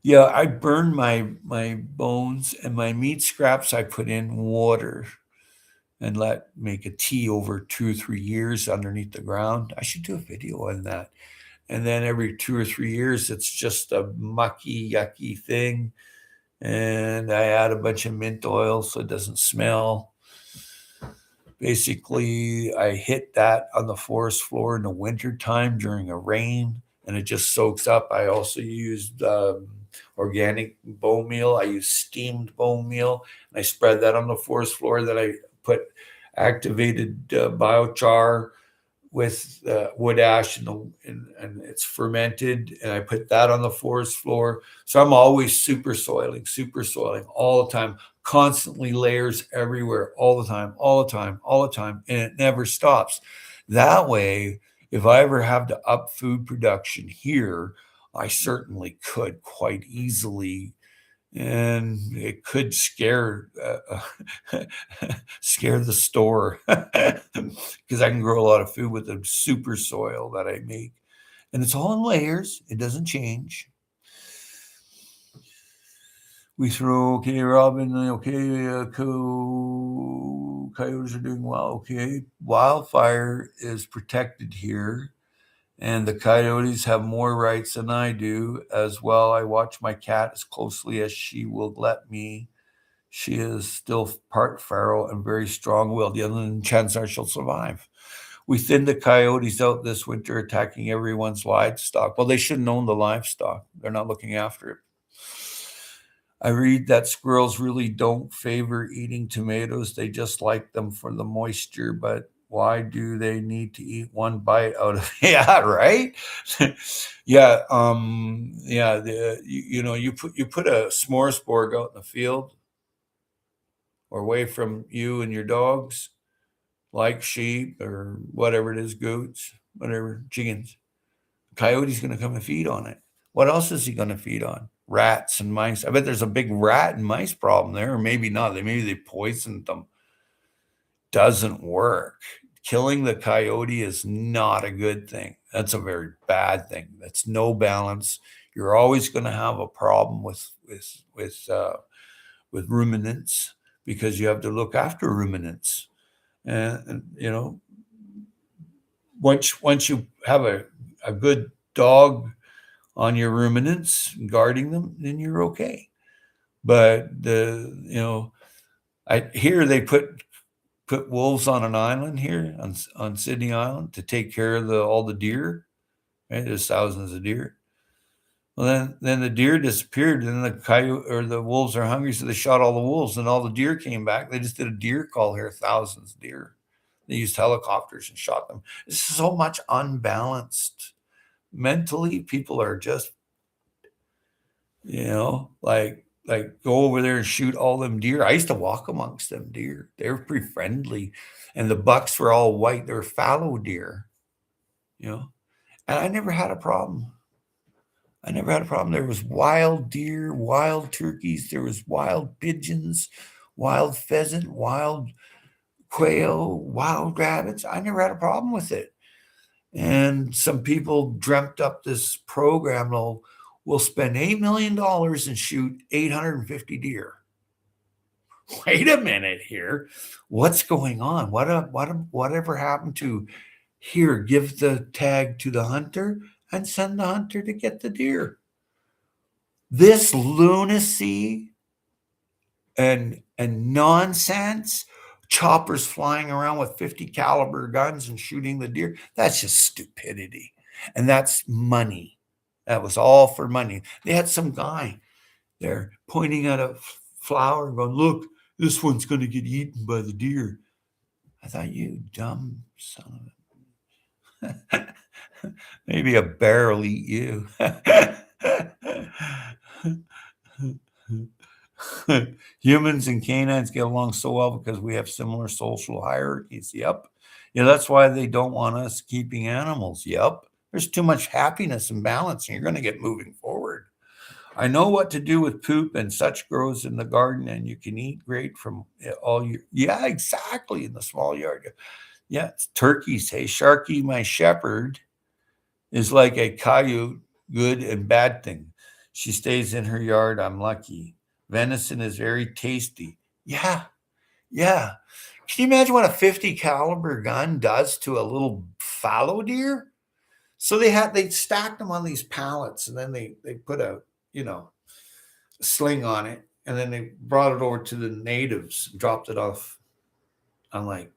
Yeah, I burn my bones, and my meat scraps I put in water and let make a tea over 2 or 3 years underneath the ground. I should do a video on that. And then every 2 or 3 years, it's just a mucky, yucky thing. And I add a bunch of mint oil so it doesn't smell. Basically, I hit that on the forest floor in the wintertime during a rain, and it just soaks up. I also used organic bone meal. I use steamed bone meal, and I spread that on the forest floor. Then I put activated biochar with wood ash, and it's fermented, and I put that on the forest floor. So I'm always super soiling all the time, constantly, layers everywhere, all the time, and it never stops. That way, if I ever have to up food production here, I certainly could quite easily, and it could scare scare the store because I can grow a lot of food with the super soil that I make, and it's all in layers. It doesn't change. We throw Robin. Coyotes are doing well. Okay, wildfire is protected here. And the coyotes have more rights than I do as well. I watch my cat as closely as she will let me. She is still part feral and very strong-willed. The other chances are she'll survive. We thinned the coyotes out this winter, attacking everyone's livestock. Well, they shouldn't own the livestock. They're not looking after it. I read that squirrels really don't favor eating tomatoes. They just like them for the moisture, but why do they need to eat one bite out of yeah, right? Yeah, you put a smorgasbord out in the field or away from you and your dogs, like sheep or whatever it is, goats, whatever, chickens. Coyote's going to come and feed on it. What else is he going to feed on? Rats and mice. I bet there's a big rat and mice problem there, or maybe not. Maybe they poisoned them. Doesn't work. Killing the coyote is not a good thing. That's a very bad thing. That's no balance. You're always going to have a problem with ruminants because you have to look after ruminants. And once you have a good dog on your ruminants, guarding them, then you're okay. But I hear they put put wolves on an island here on Sydney Island to take care of all the deer. Right, there's thousands of deer. Well, then the deer disappeared, and then the coyote or the wolves are hungry, so they shot all the wolves, and all the deer came back. They just did a deer call here, thousands of deer. They used helicopters and shot them. It's so much unbalanced. Mentally, people are just, like go over there and shoot all them deer. I used to walk amongst them deer. They were pretty friendly, and the bucks were all white. They were fallow deer, and I never had a problem. There was wild deer, wild turkeys, there was wild pigeons, wild pheasant, wild quail, wild rabbits. I never had a problem with it. And some people dreamt up this program. We'll spend $8 million and shoot 850 deer. Wait a minute here. What's going on? Whatever happened to here? Give the tag to the hunter and send the hunter to get the deer. This lunacy and nonsense, choppers flying around with 50 caliber guns and shooting the deer, that's just stupidity. And that's money. That was all for money. They had some guy there pointing at a flower and going, look, this one's going to get eaten by the deer. I thought, you dumb son of a... Maybe a bear will eat you. Humans and canines get along so well because we have similar social hierarchies. Yep. Yeah, that's why they don't want us keeping animals. Yep. There's too much happiness and balance, and you're going to get moving forward. I know what to do with poop, and such grows in the garden, and you can eat great from all your... Yeah, exactly, in the small yard. Yeah, it's turkeys. Hey, Sharky, my shepherd, is like a coyote, good and bad thing. She stays in her yard. I'm lucky. Venison is very tasty. Yeah. Can you imagine what a 50 caliber gun does to a little fallow deer? So they stacked them on these pallets, and then they put a sling on it, and then they brought it over to the natives, dropped it off. I'm like,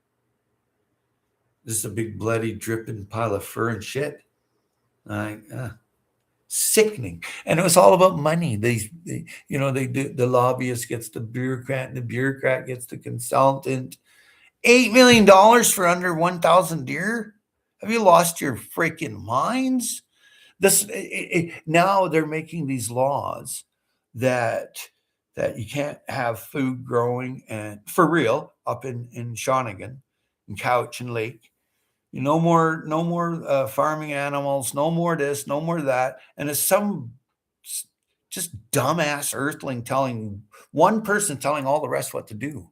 this is a big bloody dripping pile of fur and shit. Sickening. And it was all about money. The lobbyist gets the bureaucrat, and the bureaucrat gets the consultant. $8 million for under 1,000 deer? Have you lost your freaking minds? Now they're making these laws that you can't have food growing, and for real, up in Shawnigan, in Couch and Lake. No more farming animals, no more this, no more that. And it's some just dumbass earthling telling one person telling all the rest what to do.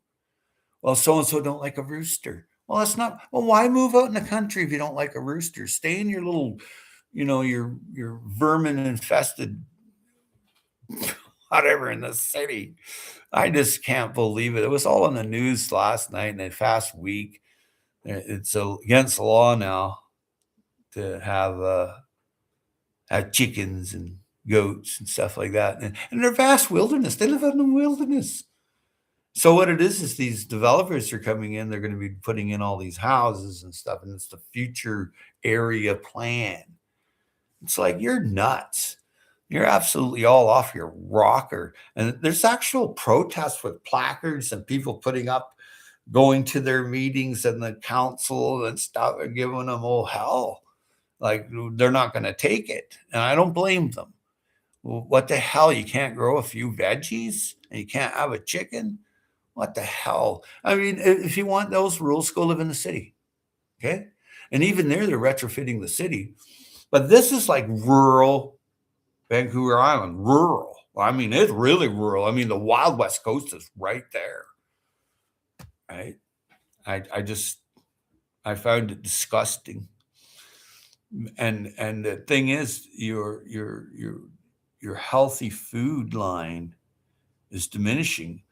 Well, so-and-so don't like a rooster. Well, that's not... Well, why move out in the country if you don't like a rooster? Stay in your little, your vermin infested whatever in the city. I just can't believe it. It was all in the news last night, and a fast week. It's against the law now to have chickens and goats and stuff like that. And they're vast wilderness. They live in the wilderness. So what it is these developers are coming in. They're going to be putting in all these houses and stuff, and it's the future area plan. It's like, you're nuts. You're absolutely all off your rocker. And there's actual protests with placards and people going to their meetings and the council and stuff and giving them all hell. Like, they're not going to take it. And I don't blame them. Well, what the hell? You can't grow a few veggies and you can't have a chicken? What the hell? I mean, if you want those rules, go live in the city. Okay. And even there, they're retrofitting the city. But this is like rural Vancouver Island, rural. I mean, it's really rural. I mean, the wild West Coast is right there. Right? I found it disgusting. And the thing is, your healthy food line is diminishing.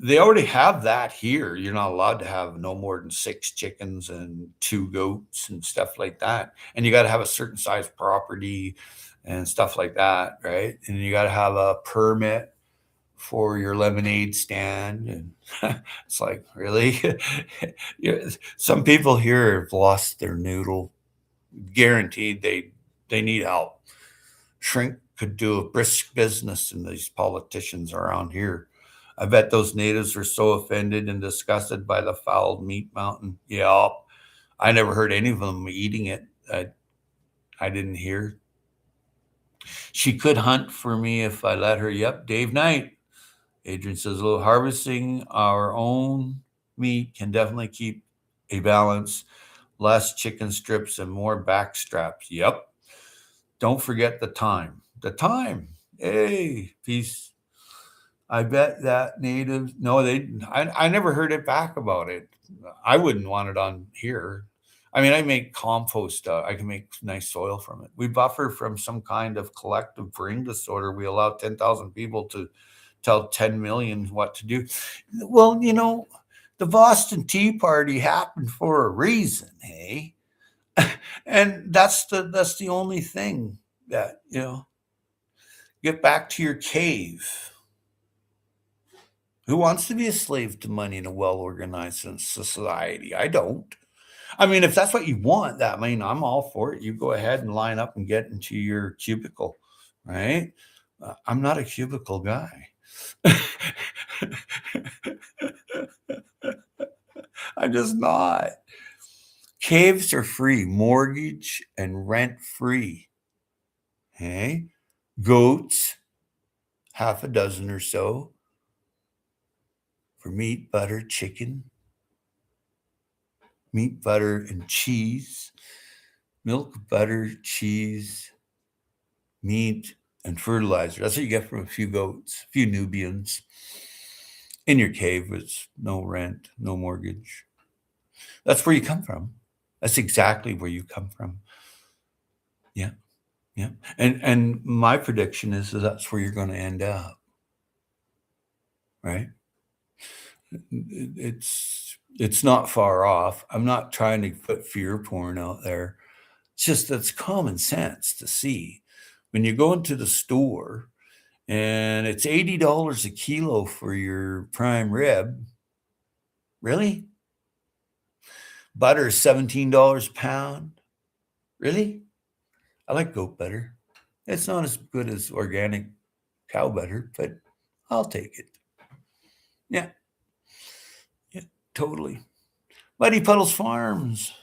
They already have that here. You're not allowed to have no more than 6 chickens and 2 goats and stuff like that. And you got to have a certain size property and stuff like that, right? And you got to have a permit for your lemonade stand. And it's like, really? Some people here have lost their noodle. Guaranteed they need help. Shrink could do a brisk business in these politicians around here. I bet those natives are so offended and disgusted by the foul meat mountain. Yeah, I never heard any of them eating it. I didn't hear. She could hunt for me if I let her. Yep, Dave Knight. Adrian says, "Little harvesting our own meat can definitely keep a balance. Less chicken strips and more back straps." Yep. Don't forget the time. The time. Hey, peace. I bet that natives, no, I never heard it back about it. I wouldn't want it on here. I mean, I make compost. I can make nice soil from it. We buffer from some kind of collective brain disorder. We allow 10,000 people to tell 10 million what to do. Well, the Boston Tea Party happened for a reason, hey? And that's the only thing that, get back to your cave. Who wants to be a slave to money in a well-organized society? I don't. I mean, if that's what you want, I'm all for it. You go ahead and line up and get into your cubicle, right? I'm not a cubicle guy. I'm just not. Caves are free, mortgage and rent free. Okay? Goats, half a dozen or so, for meat, butter, chicken, meat, butter, and cheese, milk, butter, cheese, meat, and fertilizer. That's what you get from a few goats, a few Nubians. In your cave with no rent, no mortgage. That's where you come from. That's exactly where you come from. Yeah, yeah. And my prediction is that's where you're going to end up, right? It's not far off. I'm not trying to put fear porn out there. It's just that's common sense to see. When you go into the store and it's $80 a kilo for your prime rib, really? Butter is $17 a pound, really? I like goat butter. It's not as good as organic cow butter, but I'll take it. Yeah, yeah, totally. Muddy Puddles Farms.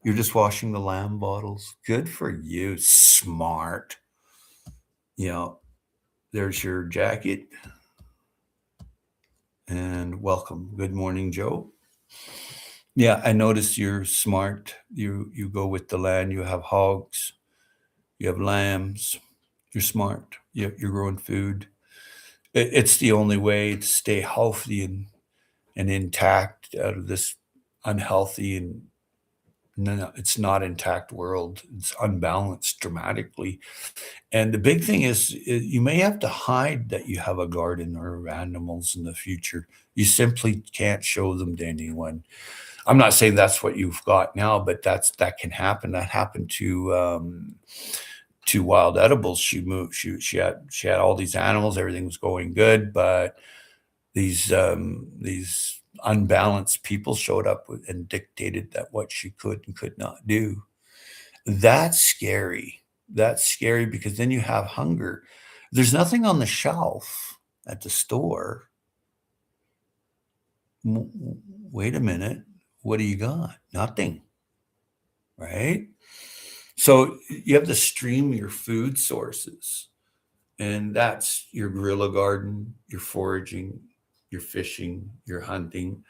You're just washing the lamb bottles. Good for you. Smart. There's your jacket. And welcome. Good morning, Joe. Yeah, I noticed you're smart. You go with the land. You have hogs. You have lambs. You're smart. You're growing food. It's the only way to stay healthy and intact out of this unhealthy and no, it's not intact world. It's unbalanced dramatically. And the big thing is you may have to hide that you have a garden or animals in the future. You simply can't show them to anyone. I'm not saying that's what you've got now, but that can happen. That happened to Wild Edibles. She had all these animals. Everything was going good, but these unbalanced people showed up and dictated that what she could and could not do. That's scary. That's scary because then you have hunger. There's nothing on the shelf at the store. Wait a minute. What do you got? Nothing. Right? So you have to stream your food sources. And that's your guerrilla garden, your foraging, your fishing, your hunting.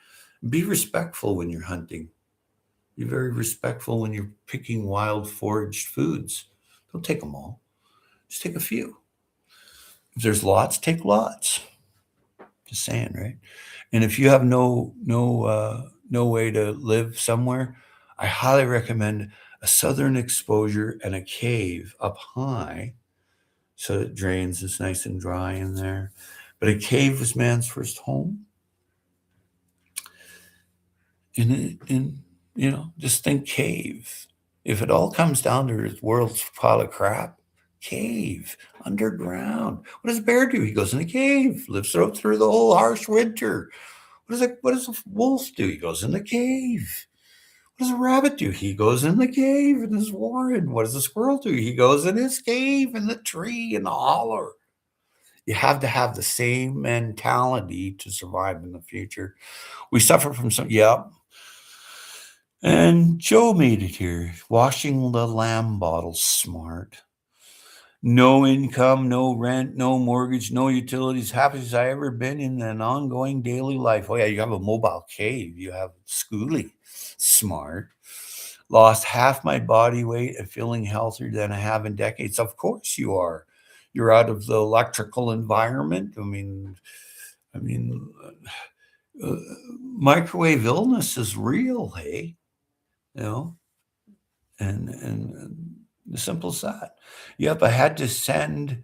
Be respectful when you're hunting. Be very respectful when you're picking wild foraged foods. Don't take them all. Just take a few. If there's lots, take lots. Just saying, right? And if you have no way to live somewhere, I highly recommend a southern exposure and a cave up high, so it drains. It's nice and dry in there. But a cave was man's first home. And just think cave. If it all comes down to the world's pile of crap, Cave, underground. What does a bear do? He goes in the cave, lives through the whole harsh winter. What does a wolf do? He goes in the cave. What does a rabbit do? He goes in the cave in his warren. What does a squirrel do? He goes in his cave in the tree in the holler. You have to have the same mentality to survive in the future. We suffer from some, yeah. And Joe made it here, washing the lamb bottles smart. No income, no rent, no mortgage, no utilities. Happiest I ever been in an ongoing daily life. Oh yeah, you have a mobile cave. You have schoolie. Smart. Lost half my body weight and feeling healthier than I have in decades. Of course you are. You're out of the electrical environment. Uh, microwave illness is real, hey? You know, and as simple as that. Yep, I had to send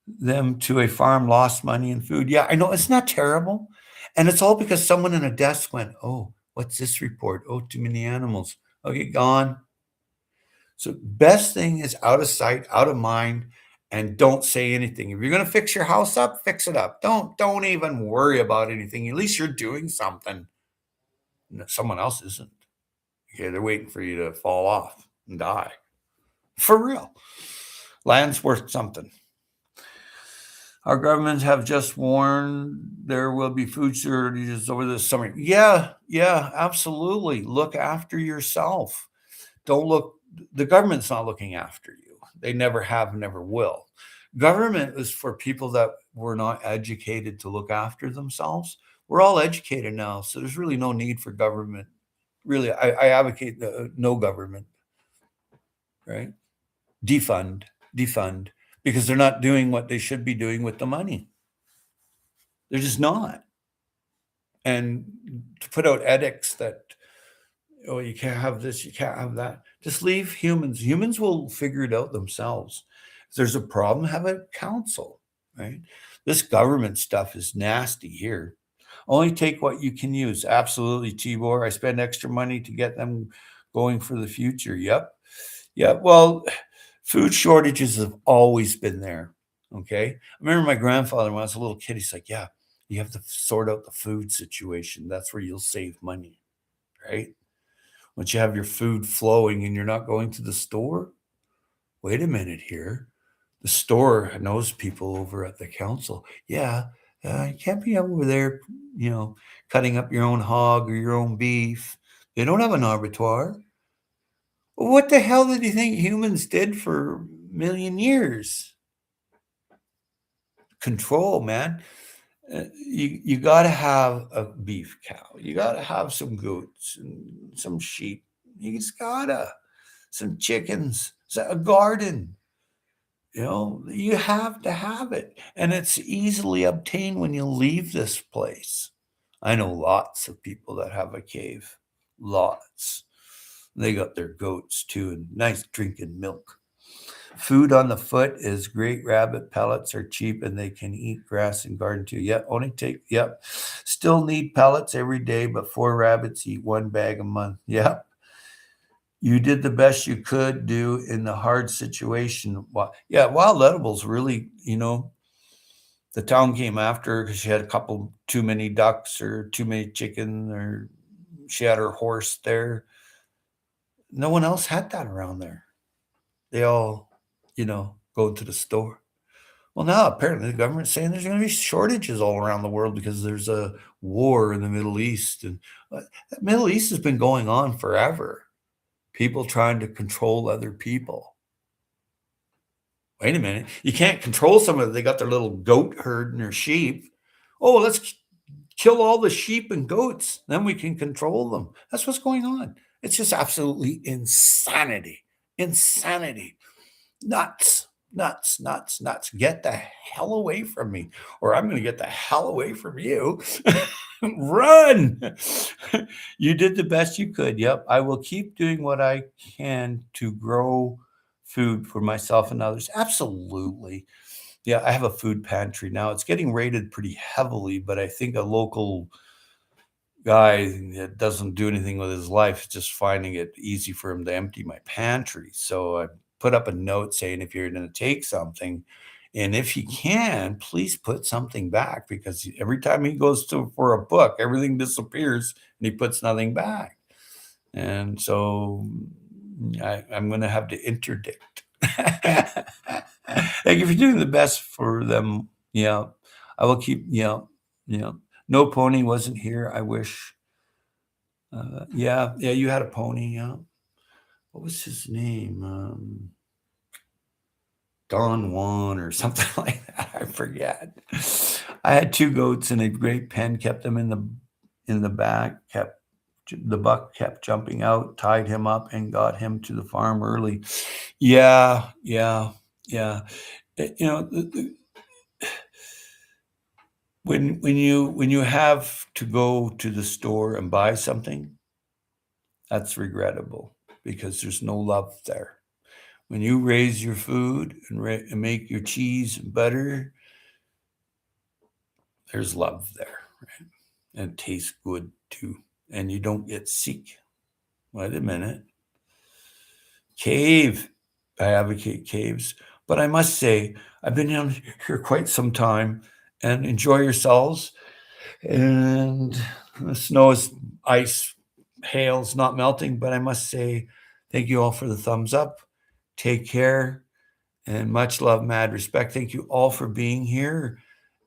them to a farm, lost money and food. Yeah, I know it's not terrible. And it's all because someone in a desk went, oh, what's this report? Oh, too many animals. Okay, gone. So best thing is out of sight, out of mind, and don't say anything. If you're gonna fix your house up, fix it up. Don't even worry about anything. At least you're doing something. No, someone else isn't. Okay, they're waiting for you to fall off and die. For real. Land's worth something. Our governments have just warned there will be food shortages over the summer. Yeah, absolutely. Look after yourself. Don't look, the government's not looking after you. They never have, never will. Government is for people that were not educated to look after themselves. We're all educated now, so there's really no need for government. Really, I advocate no government, right? Defund, because they're not doing what they should be doing with the money. They're just not. And to put out edicts that, oh, you can't have this, you can't have that, just leave humans. Humans will figure it out themselves. If there's a problem, have a council, right? This government stuff is nasty here. Only take what you can use. Absolutely, Tibor. I spend extra money to get them going for the future. Yep. Yeah. Well, food shortages have always been there. Okay. I remember my grandfather when I was a little kid, he's like, yeah, you have to sort out the food situation. That's where you'll save money, right? Once you have your food flowing and you're not going to the store, wait a minute here. The store knows people over at the council. Yeah, you can't be over there, cutting up your own hog or your own beef. They don't have an abattoir. What the hell did you think humans did for a million years? Control, man. You got to have a beef cow. You got to have some goats and some sheep. You just gotta some chickens, a garden. You have to have it, and it's easily obtained when you leave this place. I know lots of people that have a cave. Lots. They got their goats too, and nice drinking milk. Food on the foot is great. Rabbit pellets are cheap and they can eat grass and garden too. Yep, yep. Still need pellets every day, but 4 rabbits eat 1 bag a month. Yep. You did the best you could do in the hard situation. Yeah, Wild Edibles really, the town came after her because she had a couple too many ducks or too many chicken, or she had her horse there. No one else had that around there. They all, go to the store. Well, now apparently the government's saying there's going to be shortages all around the world because there's a war in the Middle East. And the Middle East has been going on forever. People trying to control other people. Wait a minute. You can't control someone. They got their little goat herd and their sheep. Oh, let's kill all the sheep and goats. Then we can control them. That's what's going on. It's just absolutely insanity. Insanity. Nuts. Get the hell away from me, or I'm going to get the hell away from you. Run. You did the best you could. Yep. I will keep doing what I can to grow food for myself and others. Absolutely. Yeah, I have a food pantry now. It's getting rated pretty heavily, but I think a local guy that doesn't do anything with his life is just finding it easy for him to empty my pantry. So put up a note saying if you're going to take something, and if he can, please put something back, because every time he goes to for a book, everything disappears and he puts nothing back. And so I'm going to have to interdict. Thank you for doing the best for them. Yeah, I will keep. Yeah, yeah. No pony wasn't here. I wish. Yeah, you had a pony. Yeah. What was his name? Don Juan or something like that. I forget. I had 2 goats in a great pen. Kept them in the back. The buck kept jumping out. Tied him up and got him to the farm early. Yeah. You know, when you have to go to the store and buy something, that's regrettable because there's no love there. When you raise your food and make your cheese and butter, there's love there, right? And it tastes good too, and you don't get sick. Wait a minute. Cave. I advocate caves, but I must say I've been down here quite some time, and enjoy yourselves. And the snow is ice, hail's not melting, but I must say thank you all for the thumbs up. Take care, and much love, mad respect. Thank you all for being here.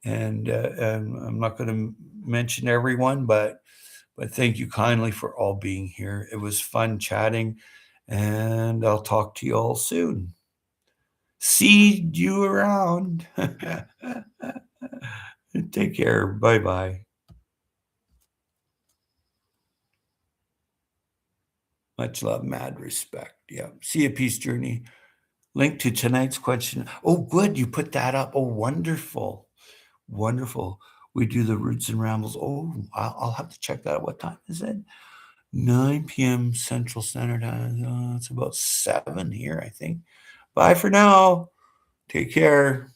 And I'm not going to mention everyone, but thank you kindly for all being here. It was fun chatting, and I'll talk to you all soon. See you around. Take care. Bye-bye. Much love, mad respect. Yeah. See a peace journey. Link to tonight's question. Oh, good. You put that up. Oh, wonderful. Wonderful. We do the Roots and Rambles. Oh, I'll have to check that out. What time is it? 9 p.m. Central Standard Time. It's about 7 here, I think. Bye for now. Take care.